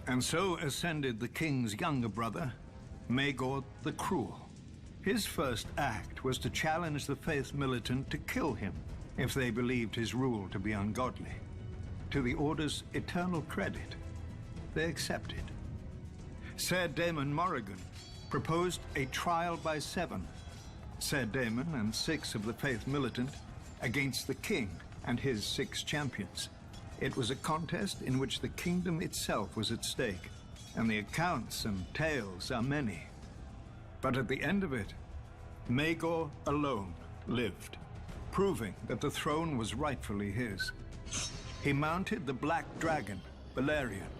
And so ascended the king's younger brother, Maegor the Cruel. His first act was to challenge the faith militant to kill him if they believed his rule to be ungodly. To the Order's eternal credit, they accepted. Ser Daemon Morrigan proposed a trial by 7. Ser Daemon and 6 of the faith militant against the king and his 6 champions. It was a contest in which the kingdom itself was at stake, and the accounts and tales are many. But at the end of it, Maegor alone lived, proving that the throne was rightfully his. He mounted the Black Dragon, Valerian,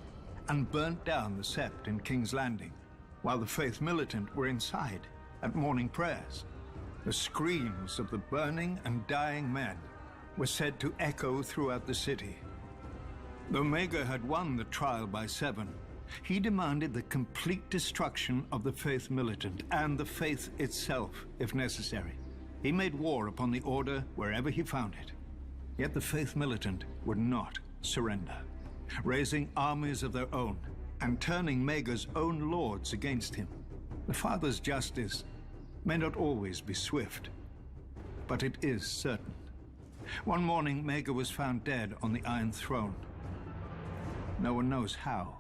and burnt down the Sept in King's Landing, while the faith militant were inside at morning prayers. The screams of the burning and dying men were said to echo throughout the city. Though Maegor had won the trial by 7, he demanded the complete destruction of the faith militant and the faith itself, if necessary. He made war upon the Order wherever he found it. Yet the faith militant would not surrender, raising armies of their own and turning Maegor's own lords against him. The Father's justice may not always be swift, but it is certain. One morning, Maegor was found dead on the Iron Throne. No one knows how.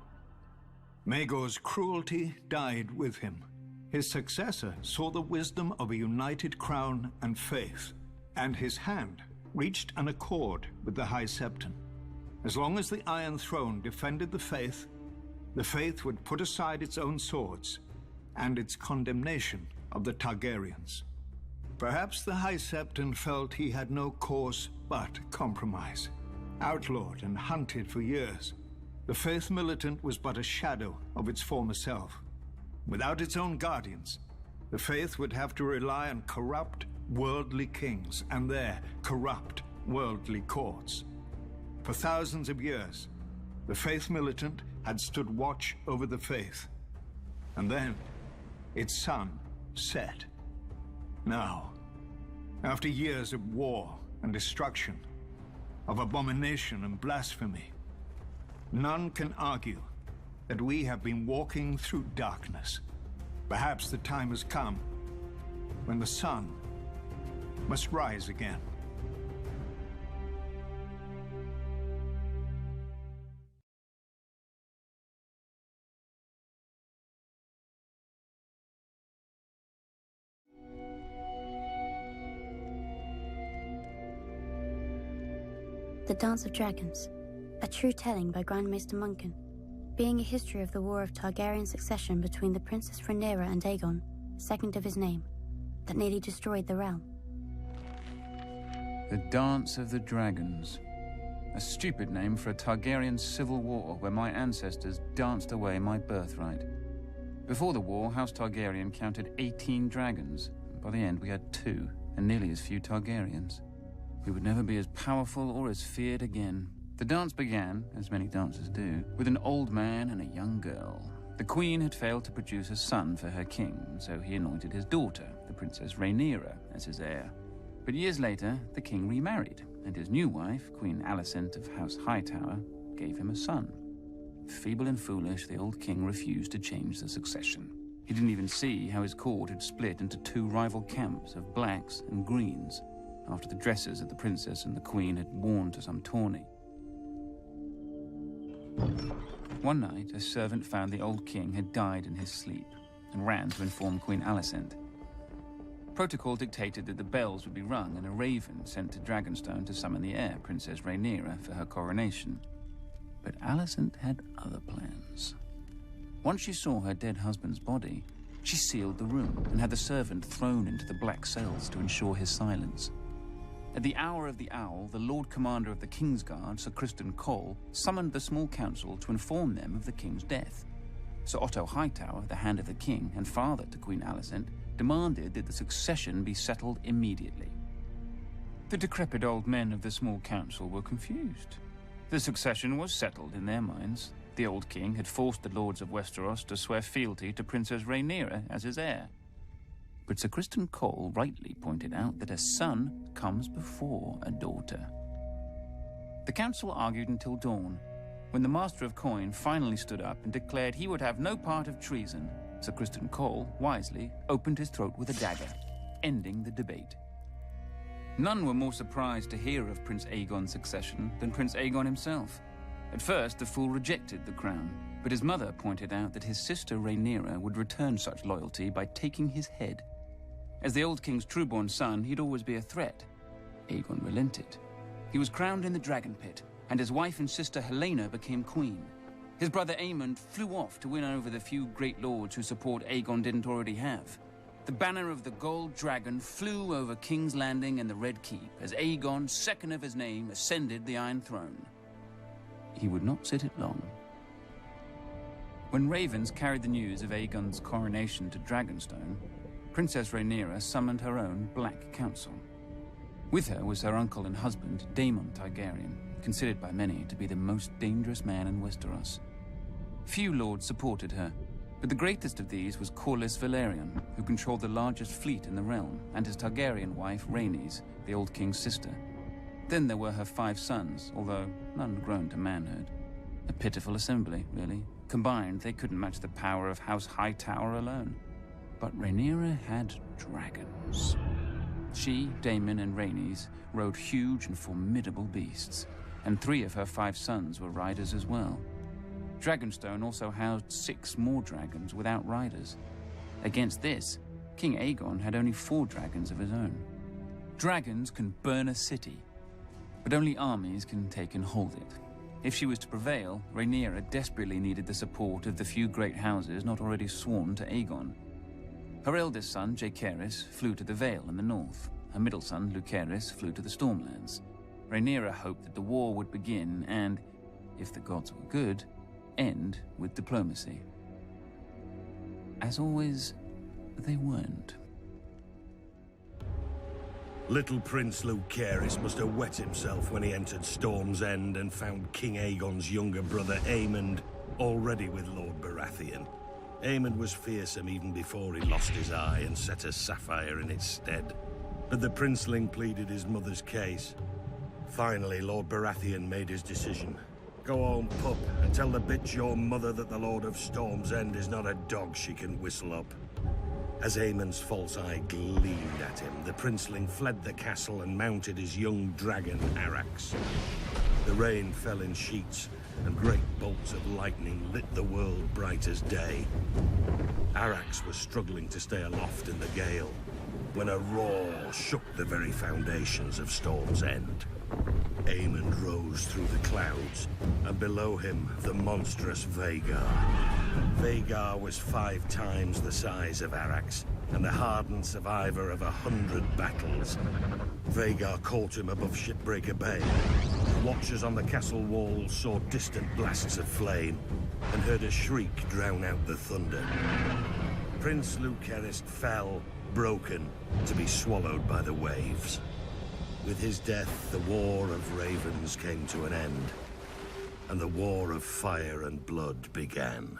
Maegor's cruelty died with him. His successor saw the wisdom of a united crown and faith, and his hand reached an accord with the High Septon. As long as the Iron Throne defended the faith would put aside its own swords and its condemnation of the Targaryens. Perhaps the High Septon felt he had no course but compromise. Outlawed and hunted for years, the faith militant was but a shadow of its former self. Without its own guardians, the faith would have to rely on corrupt, worldly kings and their corrupt, worldly courts. For thousands of years, the faith militant had stood watch over the faith. And then, its sun set. Now, after years of war and destruction, of abomination and blasphemy, none can argue that we have been walking through darkness. Perhaps the time has come when the sun must rise again. The Dance of Dragons, a true telling by Grandmaster Munkin, being a history of the War of Targaryen succession between the Princess Rhaenyra and Aegon, second of his name, that nearly destroyed the realm. The Dance of the Dragons. A stupid name for a Targaryen civil war where my ancestors danced away my birthright. Before the war, House Targaryen counted 18 dragons. By the end, we had 2, and nearly as few Targaryens. We would never be as powerful or as feared again. The dance began, as many dances do, with an old man and a young girl. The queen had failed to produce a son for her king, so he anointed his daughter, the Princess Rhaenyra, as his heir. But years later, the king remarried, and his new wife, Queen Alicent of House Hightower, gave him a son. Feeble and foolish, the old king refused to change the succession. He didn't even see how his court had split into 2 rival camps of blacks and greens, after the dresses that the princess and the queen had worn to some tourney. One night, a servant found the old king had died in his sleep and ran to inform Queen Alicent. Protocol dictated that the bells would be rung and a raven sent to Dragonstone to summon the heir, Princess Rhaenyra, for her coronation. But Alicent had other plans. Once she saw her dead husband's body, she sealed the room and had the servant thrown into the black cells to ensure his silence. At the hour of the owl, the Lord Commander of the Kingsguard, Sir Criston Cole, summoned the small council to inform them of the king's death. Sir Otto Hightower, the Hand of the King and father to Queen Alicent, demanded that the succession be settled immediately. The decrepit old men of the small council were confused. The succession was settled in their minds. The old king had forced the lords of Westeros to swear fealty to Princess Rhaenyra as his heir. But Sir Criston Cole rightly pointed out that a son comes before a daughter. The council argued until dawn, When the Master of Coin finally stood up and declared he would have no part of treason, Sir Criston Cole, wisely, opened his throat with a dagger, ending the debate. None were more surprised to hear of Prince Aegon's succession than Prince Aegon himself. At first, the fool rejected the crown, but his mother pointed out that his sister Rhaenyra would return such loyalty by taking his head. As the old king's true-born son, he'd always be a threat. Aegon relented. He was crowned in the Dragon Pit, and his wife and sister Helaena became queen. His brother Aemond flew off to win over the few great lords whose support Aegon didn't already have. The banner of the Gold Dragon flew over King's Landing and the Red Keep as Aegon, second of his name, ascended the Iron Throne. He would not sit it long. When ravens carried the news of Aegon's coronation to Dragonstone, Princess Rhaenyra summoned her own Black Council. With her was her uncle and husband, Daemon Targaryen, considered by many to be the most dangerous man in Westeros. Few lords supported her, but the greatest of these was Corlys Velaryon, who controlled the largest fleet in the realm, and his Targaryen wife, Rhaenys, the old king's sister. Then there were her 5 sons, although none grown to manhood. A pitiful assembly, really. Combined, they couldn't match the power of House Hightower alone. But Rhaenyra had dragons. She, Daemon, and Rhaenys rode huge and formidable beasts, and 3 of her 5 sons were riders as well. Dragonstone also housed 6 more dragons without riders. Against this, King Aegon had only 4 dragons of his own. Dragons can burn a city, but only armies can take and hold it. If she was to prevail, Rhaenyra desperately needed the support of the few great houses not already sworn to Aegon. Her eldest son, Jaehaerys, flew to the Vale in the north. Her middle son, Lucerys, flew to the Stormlands. Rhaenyra hoped that the war would begin and, if the gods were good, end with diplomacy. As always, they weren't. Little Prince Lucerys must have wet himself when he entered Storm's End and found King Aegon's younger brother Aemond already with Lord Baratheon. Aemond was fearsome even before he lost his eye and set a sapphire in its stead. But the princeling pleaded his mother's case. Finally, Lord Baratheon made his decision. Go home, pup, and tell the bitch your mother that the Lord of Storm's End is not a dog she can whistle up. As Aemond's false eye gleamed at him, the princeling fled the castle and mounted his young dragon, Arrax. The rain fell in sheets, and great bolts of lightning lit the world bright as day. Arrax was struggling to stay aloft in the gale, when a roar shook the very foundations of Storm's End. Aemond rose through the clouds, and below him, the monstrous Vhagar. Vhagar was 5 times the size of Arrax, and the hardened survivor of 100 battles. Vhagar caught him above Shipbreaker Bay. Watchers on the castle walls saw distant blasts of flame, and heard a shriek drown out the thunder. Prince Lucerys fell, broken, to be swallowed by the waves. With his death, the War of Ravens came to an end, and the War of Fire and Blood began.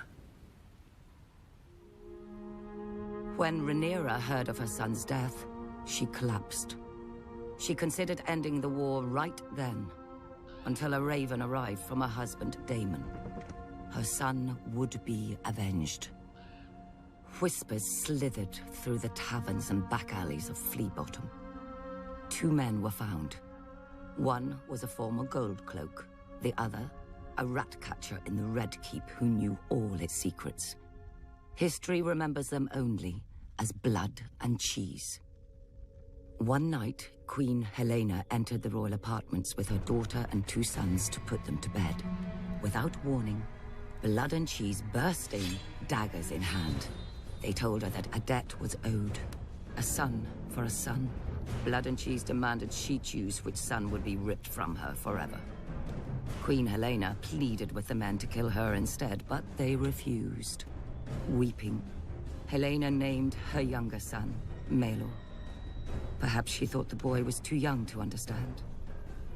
When Rhaenyra heard of her son's death, she collapsed. She considered ending the war right then, until a raven arrived from her husband, Daemon. Her son would be avenged. Whispers slithered through the taverns and back alleys of Flea Bottom. 2 men were found. One was a former Goldcloak, the other, a rat-catcher in the Red Keep who knew all its secrets. History remembers them only as blood and cheese. One night, Queen Helaena entered the royal apartments with her daughter and 2 sons to put them to bed. Without warning, Blood and Cheese burst in, daggers in hand. They told her that a debt was owed. A son for a son. Blood and Cheese demanded she choose which son would be ripped from her forever. Queen Helaena pleaded with the men to kill her instead, but they refused. Weeping, Helaena named her younger son, Maelor. Perhaps she thought the boy was too young to understand.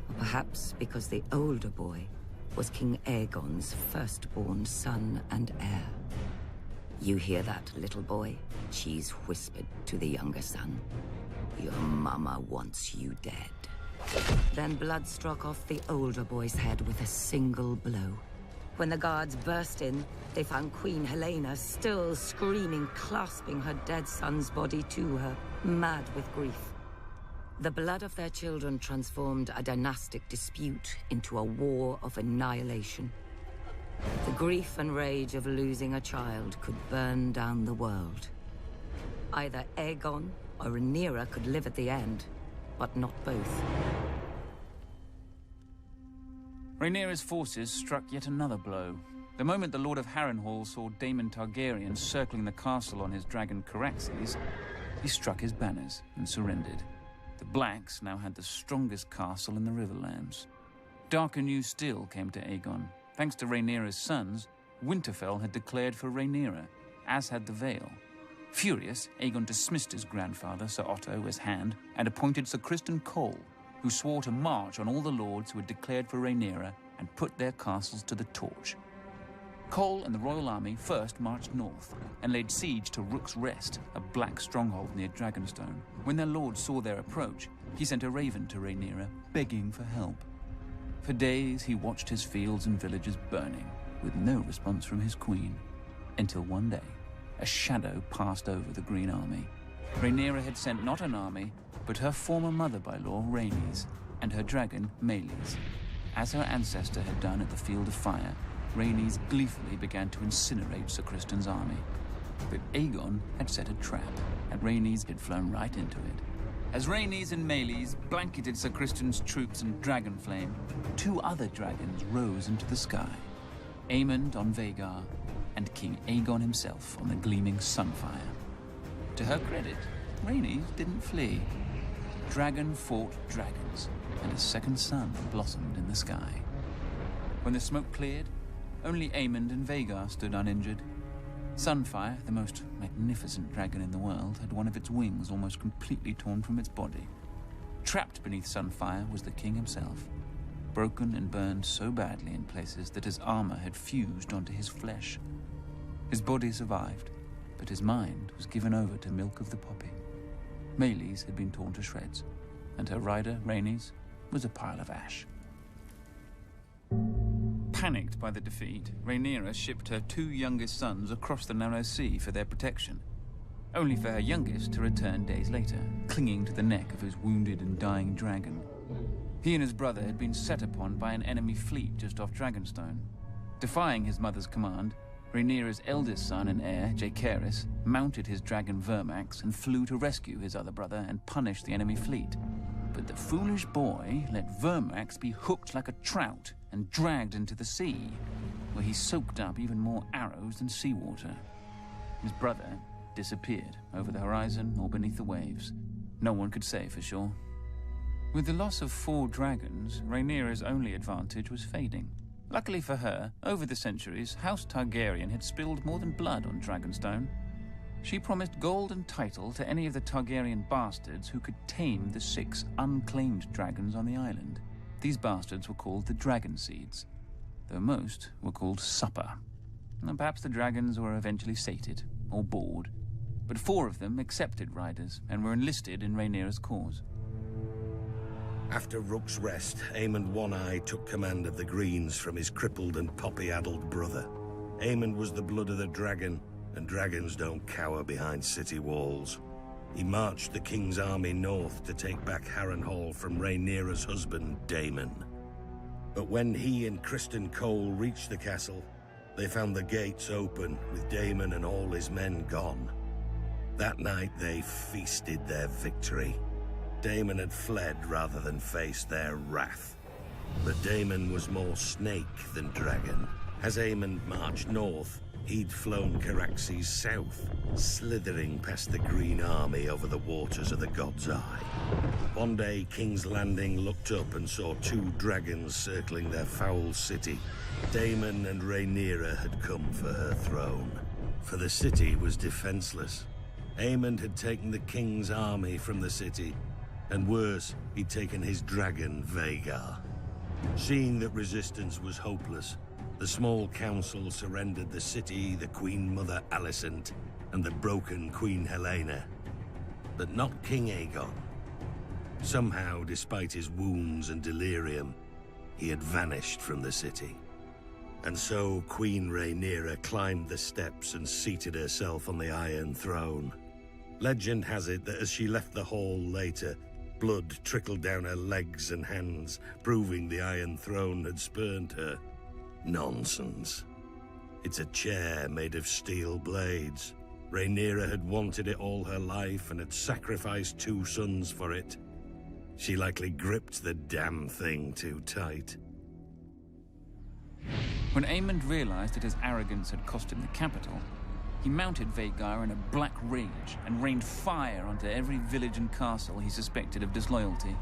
Or perhaps because the older boy was King Aegon's firstborn son and heir. You hear that, little boy? Cheese whispered to the younger son. Your mama wants you dead. Then Blood struck off the older boy's head with a single blow. When the guards burst in, they found Queen Helena still screaming, clasping her dead son's body to her, mad with grief. The blood of their children transformed a dynastic dispute into a war of annihilation. The grief and rage of losing a child could burn down the world. Either Aegon or Rhaenyra could live at the end, but not both. Rhaenyra's forces struck yet another blow. The moment the Lord of Harrenhal saw Daemon Targaryen circling the castle on his dragon Caraxes, he struck his banners and surrendered. The Blacks now had the strongest castle in the Riverlands. Darker news still came to Aegon. Thanks to Rhaenyra's sons, Winterfell had declared for Rhaenyra, as had the Vale. Furious, Aegon dismissed his grandfather, Sir Otto, as Hand, and appointed Sir Criston Cole, who swore to march on all the lords who had declared for Rhaenyra and put their castles to the torch. Cole and the royal army first marched north and laid siege to Rook's Rest, a black stronghold near Dragonstone. When their lord saw their approach, he sent a raven to Rhaenyra, begging for help. For days he watched his fields and villages burning, with no response from his queen, until one day, a shadow passed over the Green Army. Rhaenyra had sent not an army, but her former mother-by-law, Rhaenys, and her dragon, Meleys. As her ancestor had done at the Field of Fire, Rhaenys gleefully began to incinerate Sir Criston's army. But Aegon had set a trap, and Rhaenys had flown right into it. As Rhaenys and Meleys blanketed Sir Criston's troops in dragon flame, two other dragons rose into the sky. Aemond on Vhagar, and King Aegon himself on the gleaming Sunfire. To her credit, Rhaenys didn't flee. Dragon fought dragons, and a second sun blossomed in the sky. When the smoke cleared, only Aemond and Vhagar stood uninjured. Sunfire, the most magnificent dragon in the world, had one of its wings almost completely torn from its body. Trapped beneath Sunfire was the king himself, broken and burned so badly in places that his armor had fused onto his flesh. His body survived, but his mind was given over to milk of the poppy. Meleys had been torn to shreds, and her rider, Rhaenys, was a pile of ash. Panicked by the defeat, Rhaenyra shipped her two youngest sons across the narrow sea for their protection, only for her youngest to return days later, clinging to the neck of his wounded and dying dragon. He and his brother had been set upon by an enemy fleet just off Dragonstone. Defying his mother's command, Rhaenyra's eldest son and heir, Jaehaerys, mounted his dragon Vermax and flew to rescue his other brother and punish the enemy fleet. But the foolish boy let Vermax be hooked like a trout and dragged into the sea, where he soaked up even more arrows than seawater. His brother disappeared over the horizon or beneath the waves. No one could say for sure. With the loss of 4 dragons, Rhaenyra's only advantage was fading. Luckily for her, over the centuries, House Targaryen had spilled more than blood on Dragonstone. She promised gold and title to any of the Targaryen bastards who could tame the 6 unclaimed dragons on the island. These bastards were called the Dragon Seeds, though most were called Supper. And perhaps the dragons were eventually sated, or bored, but 4 of them accepted riders and were enlisted in Rhaenyra's cause. After Rook's Rest, Aemond One-Eye took command of the Greens from his crippled and poppy-addled brother. Aemond was the blood of the dragon, and dragons don't cower behind city walls. He marched the king's army north to take back Harrenhal from Rhaenyra's husband, Daemon. But when he and Criston Cole reached the castle, they found the gates open, with Daemon and all his men gone. That night they feasted their victory. Daemon had fled rather than face their wrath. But Daemon was more snake than dragon. As Aemond marched north, he'd flown Caraxes south, slithering past the Green Army over the waters of the God's Eye. One day, King's Landing looked up and saw 2 dragons circling their foul city. Daemon and Rhaenyra had come for her throne, for the city was defenseless. Aemond had taken the king's army from the city, and worse, he'd taken his dragon, Vhagar. Seeing that resistance was hopeless, the small council surrendered the city, the Queen Mother Alicent, and the broken Queen Helena. But not King Aegon. Somehow, despite his wounds and delirium, he had vanished from the city. And so Queen Rhaenyra climbed the steps and seated herself on the Iron Throne. Legend has it that as she left the hall later, blood trickled down her legs and hands, proving the Iron Throne had spurned her. Nonsense. It's a chair made of steel blades. Rhaenyra had wanted it all her life and had sacrificed 2 sons for it. She likely gripped the damn thing too tight. When Aemond realized that his arrogance had cost him the capital, he mounted Vhagar in a black rage and rained fire onto every village and castle he suspected of disloyalty.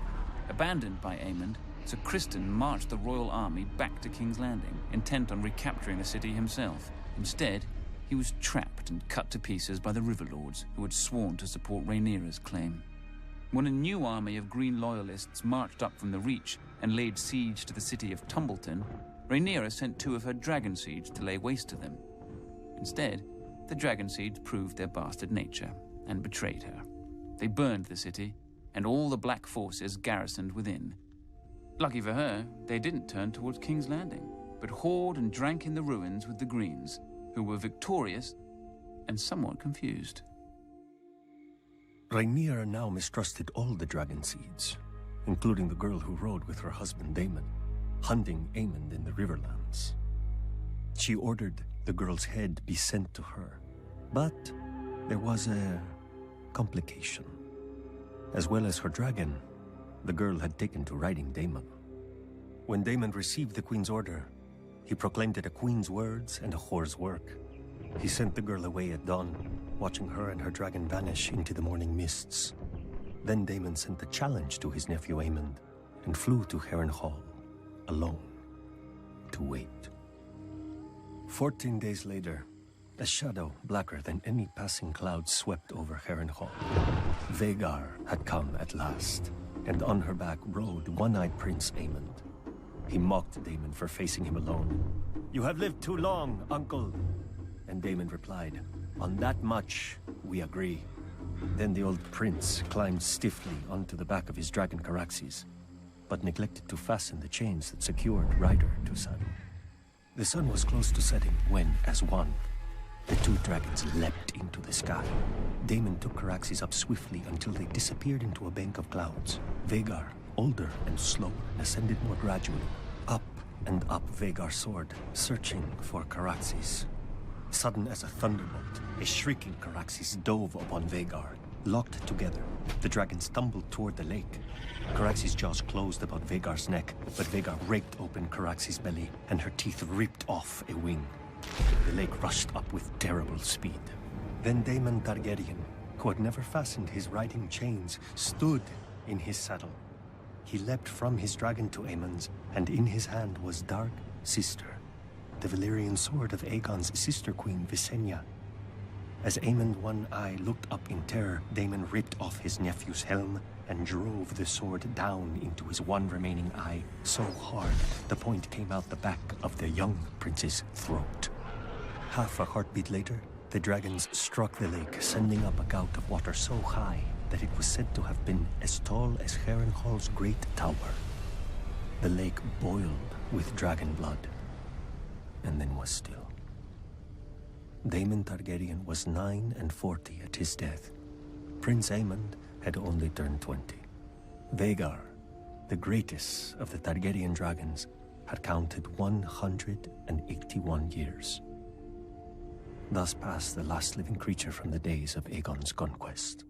Abandoned by Aemond, Sir Criston marched the royal army back to King's Landing, intent on recapturing the city himself. Instead, he was trapped and cut to pieces by the Riverlords, who had sworn to support Rhaenyra's claim. When a new army of Green Loyalists marched up from the Reach and laid siege to the city of Tumbleton, Rhaenyra sent 2 of her dragon seeds to lay waste to them. Instead, the dragon seeds proved their bastard nature and betrayed her. They burned the city, and all the black forces garrisoned within. Lucky for her, they didn't turn towards King's Landing, but whored and drank in the ruins with the Greens, who were victorious and somewhat confused. Rhaenyra now mistrusted all the dragon seeds, including the girl who rode with her husband Daemon, hunting Aemond in the Riverlands. She ordered the girl's head be sent to her, but there was a complication. As well as her dragon, the girl had taken to riding Daemon. When Daemon received the queen's order, he proclaimed it a queen's words and a whore's work. He sent the girl away at dawn, watching her and her dragon vanish into the morning mists. Then Daemon sent a challenge to his nephew Aemond and flew to Harrenhal, alone, to wait. 14 days later, a shadow blacker than any passing cloud swept over Harrenhal. Vhagar had come at last, and on her back rode one-eyed Prince Aemond. He mocked Daemon for facing him alone. "You have lived too long, uncle." And Daemon replied, "On that much, we agree." Then the old prince climbed stiffly onto the back of his dragon Caraxes, but neglected to fasten the chains that secured rider to saddle. The sun was close to setting when, as one, the 2 dragons leapt into the sky. Daemon took Caraxes up swiftly until they disappeared into a bank of clouds. Vhagar, older and slower, ascended more gradually. Up and up Vhagar soared, searching for Caraxes. Sudden as a thunderbolt, a shrieking Caraxes dove upon Vhagar. Locked together, the dragons stumbled toward the lake. Caraxes' jaws closed about Vhagar's neck, but Vhagar raked open Caraxes' belly, and her teeth ripped off a wing. The lake rushed up with terrible speed. Then Daemon Targaryen, who had never fastened his riding chains, stood in his saddle. He leapt from his dragon to Aemond's, and in his hand was Dark Sister, the Valyrian sword of Aegon's sister queen, Visenya. As Aemond One Eye looked up in terror, Daemon ripped off his nephew's helm and drove the sword down into his one remaining eye so hard the point came out the back of the young prince's throat. Half a heartbeat later, the dragons struck the lake, sending up a gout of water so high that it was said to have been as tall as Harrenhal's great tower. The lake boiled with dragon blood, and then was still. Daemon Targaryen was 49 at his death. Prince Aemond had only turned 20. Vhagar, the greatest of the Targaryen dragons, had counted 181 years. Thus passed the last living creature from the days of Aegon's conquest.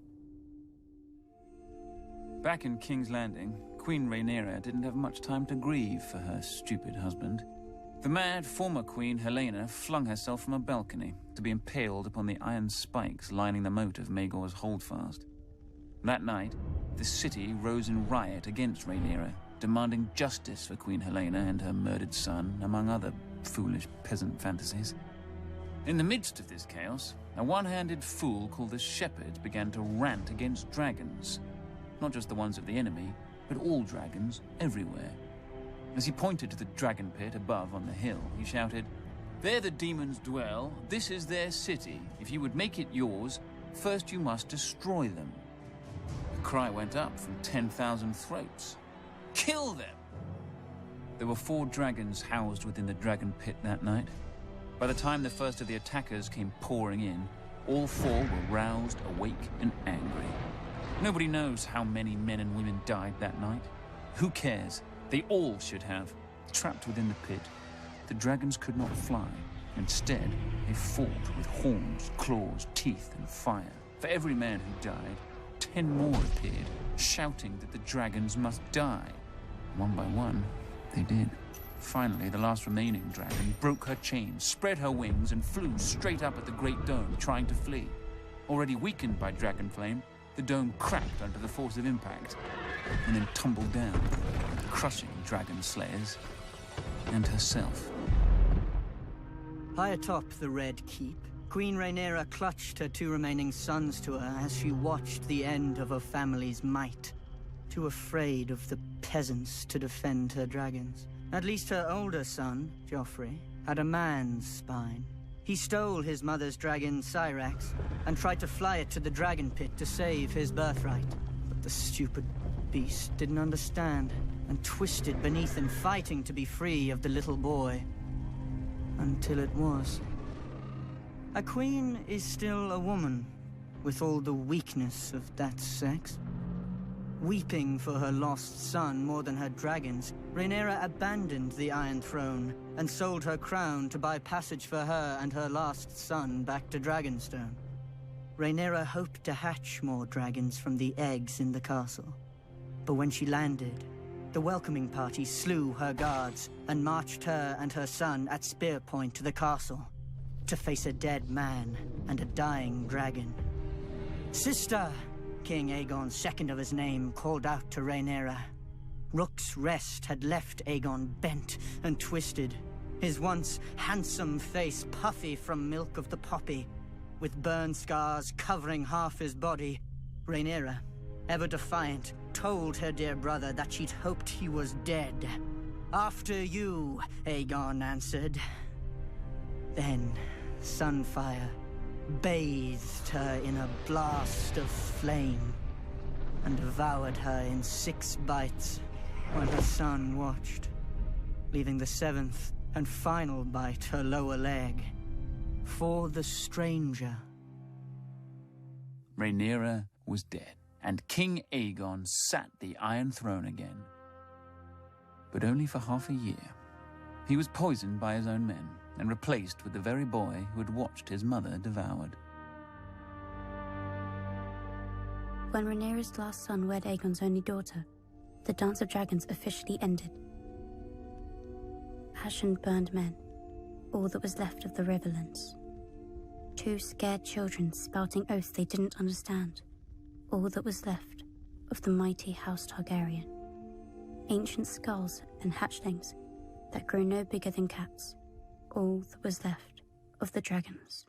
Back in King's Landing, Queen Rhaenyra didn't have much time to grieve for her stupid husband. The mad former queen Helena flung herself from a balcony to be impaled upon the iron spikes lining the moat of Maegor's holdfast. That night, the city rose in riot against Rhaenyra, demanding justice for Queen Helena and her murdered son, among other foolish peasant fantasies. In the midst of this chaos, a one-handed fool called the Shepherd began to rant against dragons. Not just the ones of the enemy, but all dragons everywhere. As he pointed to the dragon pit above on the hill, he shouted, "There the demons dwell, this is their city. If you would make it yours, first you must destroy them." The cry went up from 10,000 throats. "Kill them!" There were 4 dragons housed within the dragon pit that night. By the time the first of the attackers came pouring in, all 4 were roused, awake, and angry. Nobody knows how many men and women died that night. Who cares? They all should have. Trapped within the pit, the dragons could not fly. Instead, they fought with horns, claws, teeth, and fire. For every man who died, 10 more appeared, shouting that the dragons must die. One by one, they did. Finally, the last remaining dragon broke her chains, spread her wings, and flew straight up at the Great Dome, trying to flee. Already weakened by dragon flame, the dome cracked under the force of impact, and then tumbled down, crushing dragon slayers and herself. High atop the Red Keep, Queen Rhaenyra clutched her 2 remaining sons to her as she watched the end of her family's might. Too afraid of the peasants to defend her dragons. At least her older son, Joffrey, had a man's spine. He stole his mother's dragon, Syrax, and tried to fly it to the dragon pit to save his birthright. But the stupid beast didn't understand, and twisted beneath him, fighting to be free of the little boy. Until it was. A queen is still a woman, with all the weakness of that sex. Weeping for her lost son more than her dragons, Rhaenyra abandoned the Iron Throne and sold her crown to buy passage for her and her last son back to Dragonstone. Rhaenyra hoped to hatch more dragons from the eggs in the castle. But when she landed, the welcoming party slew her guards and marched her and her son at spear point to the castle to face a dead man and a dying dragon. "Sister!" King Aegon, second of his name, called out to Rhaenyra. Rook's Rest had left Aegon bent and twisted, his once handsome face puffy from milk of the poppy, with burn scars covering half his body. Rhaenyra, ever defiant, told her dear brother that she'd hoped he was dead. "After you," Aegon answered. Then Sunfire bathed her in a blast of flame and devoured her in 6 bites while her son watched, leaving the 7th and final bite her lower leg for the stranger. Rhaenyra was dead, and King Aegon sat the Iron Throne again. But only for half a year. He was poisoned by his own men and replaced with the very boy who had watched his mother devoured. When Rhaenyra's last son wed Aegon's only daughter, the Dance of Dragons officially ended. Ashen burned men, all that was left of the Riverlands. 2 scared children spouting oaths they didn't understand, all that was left of the mighty House Targaryen. Ancient skulls and hatchlings that grew no bigger than cats, all that was left of the dragons.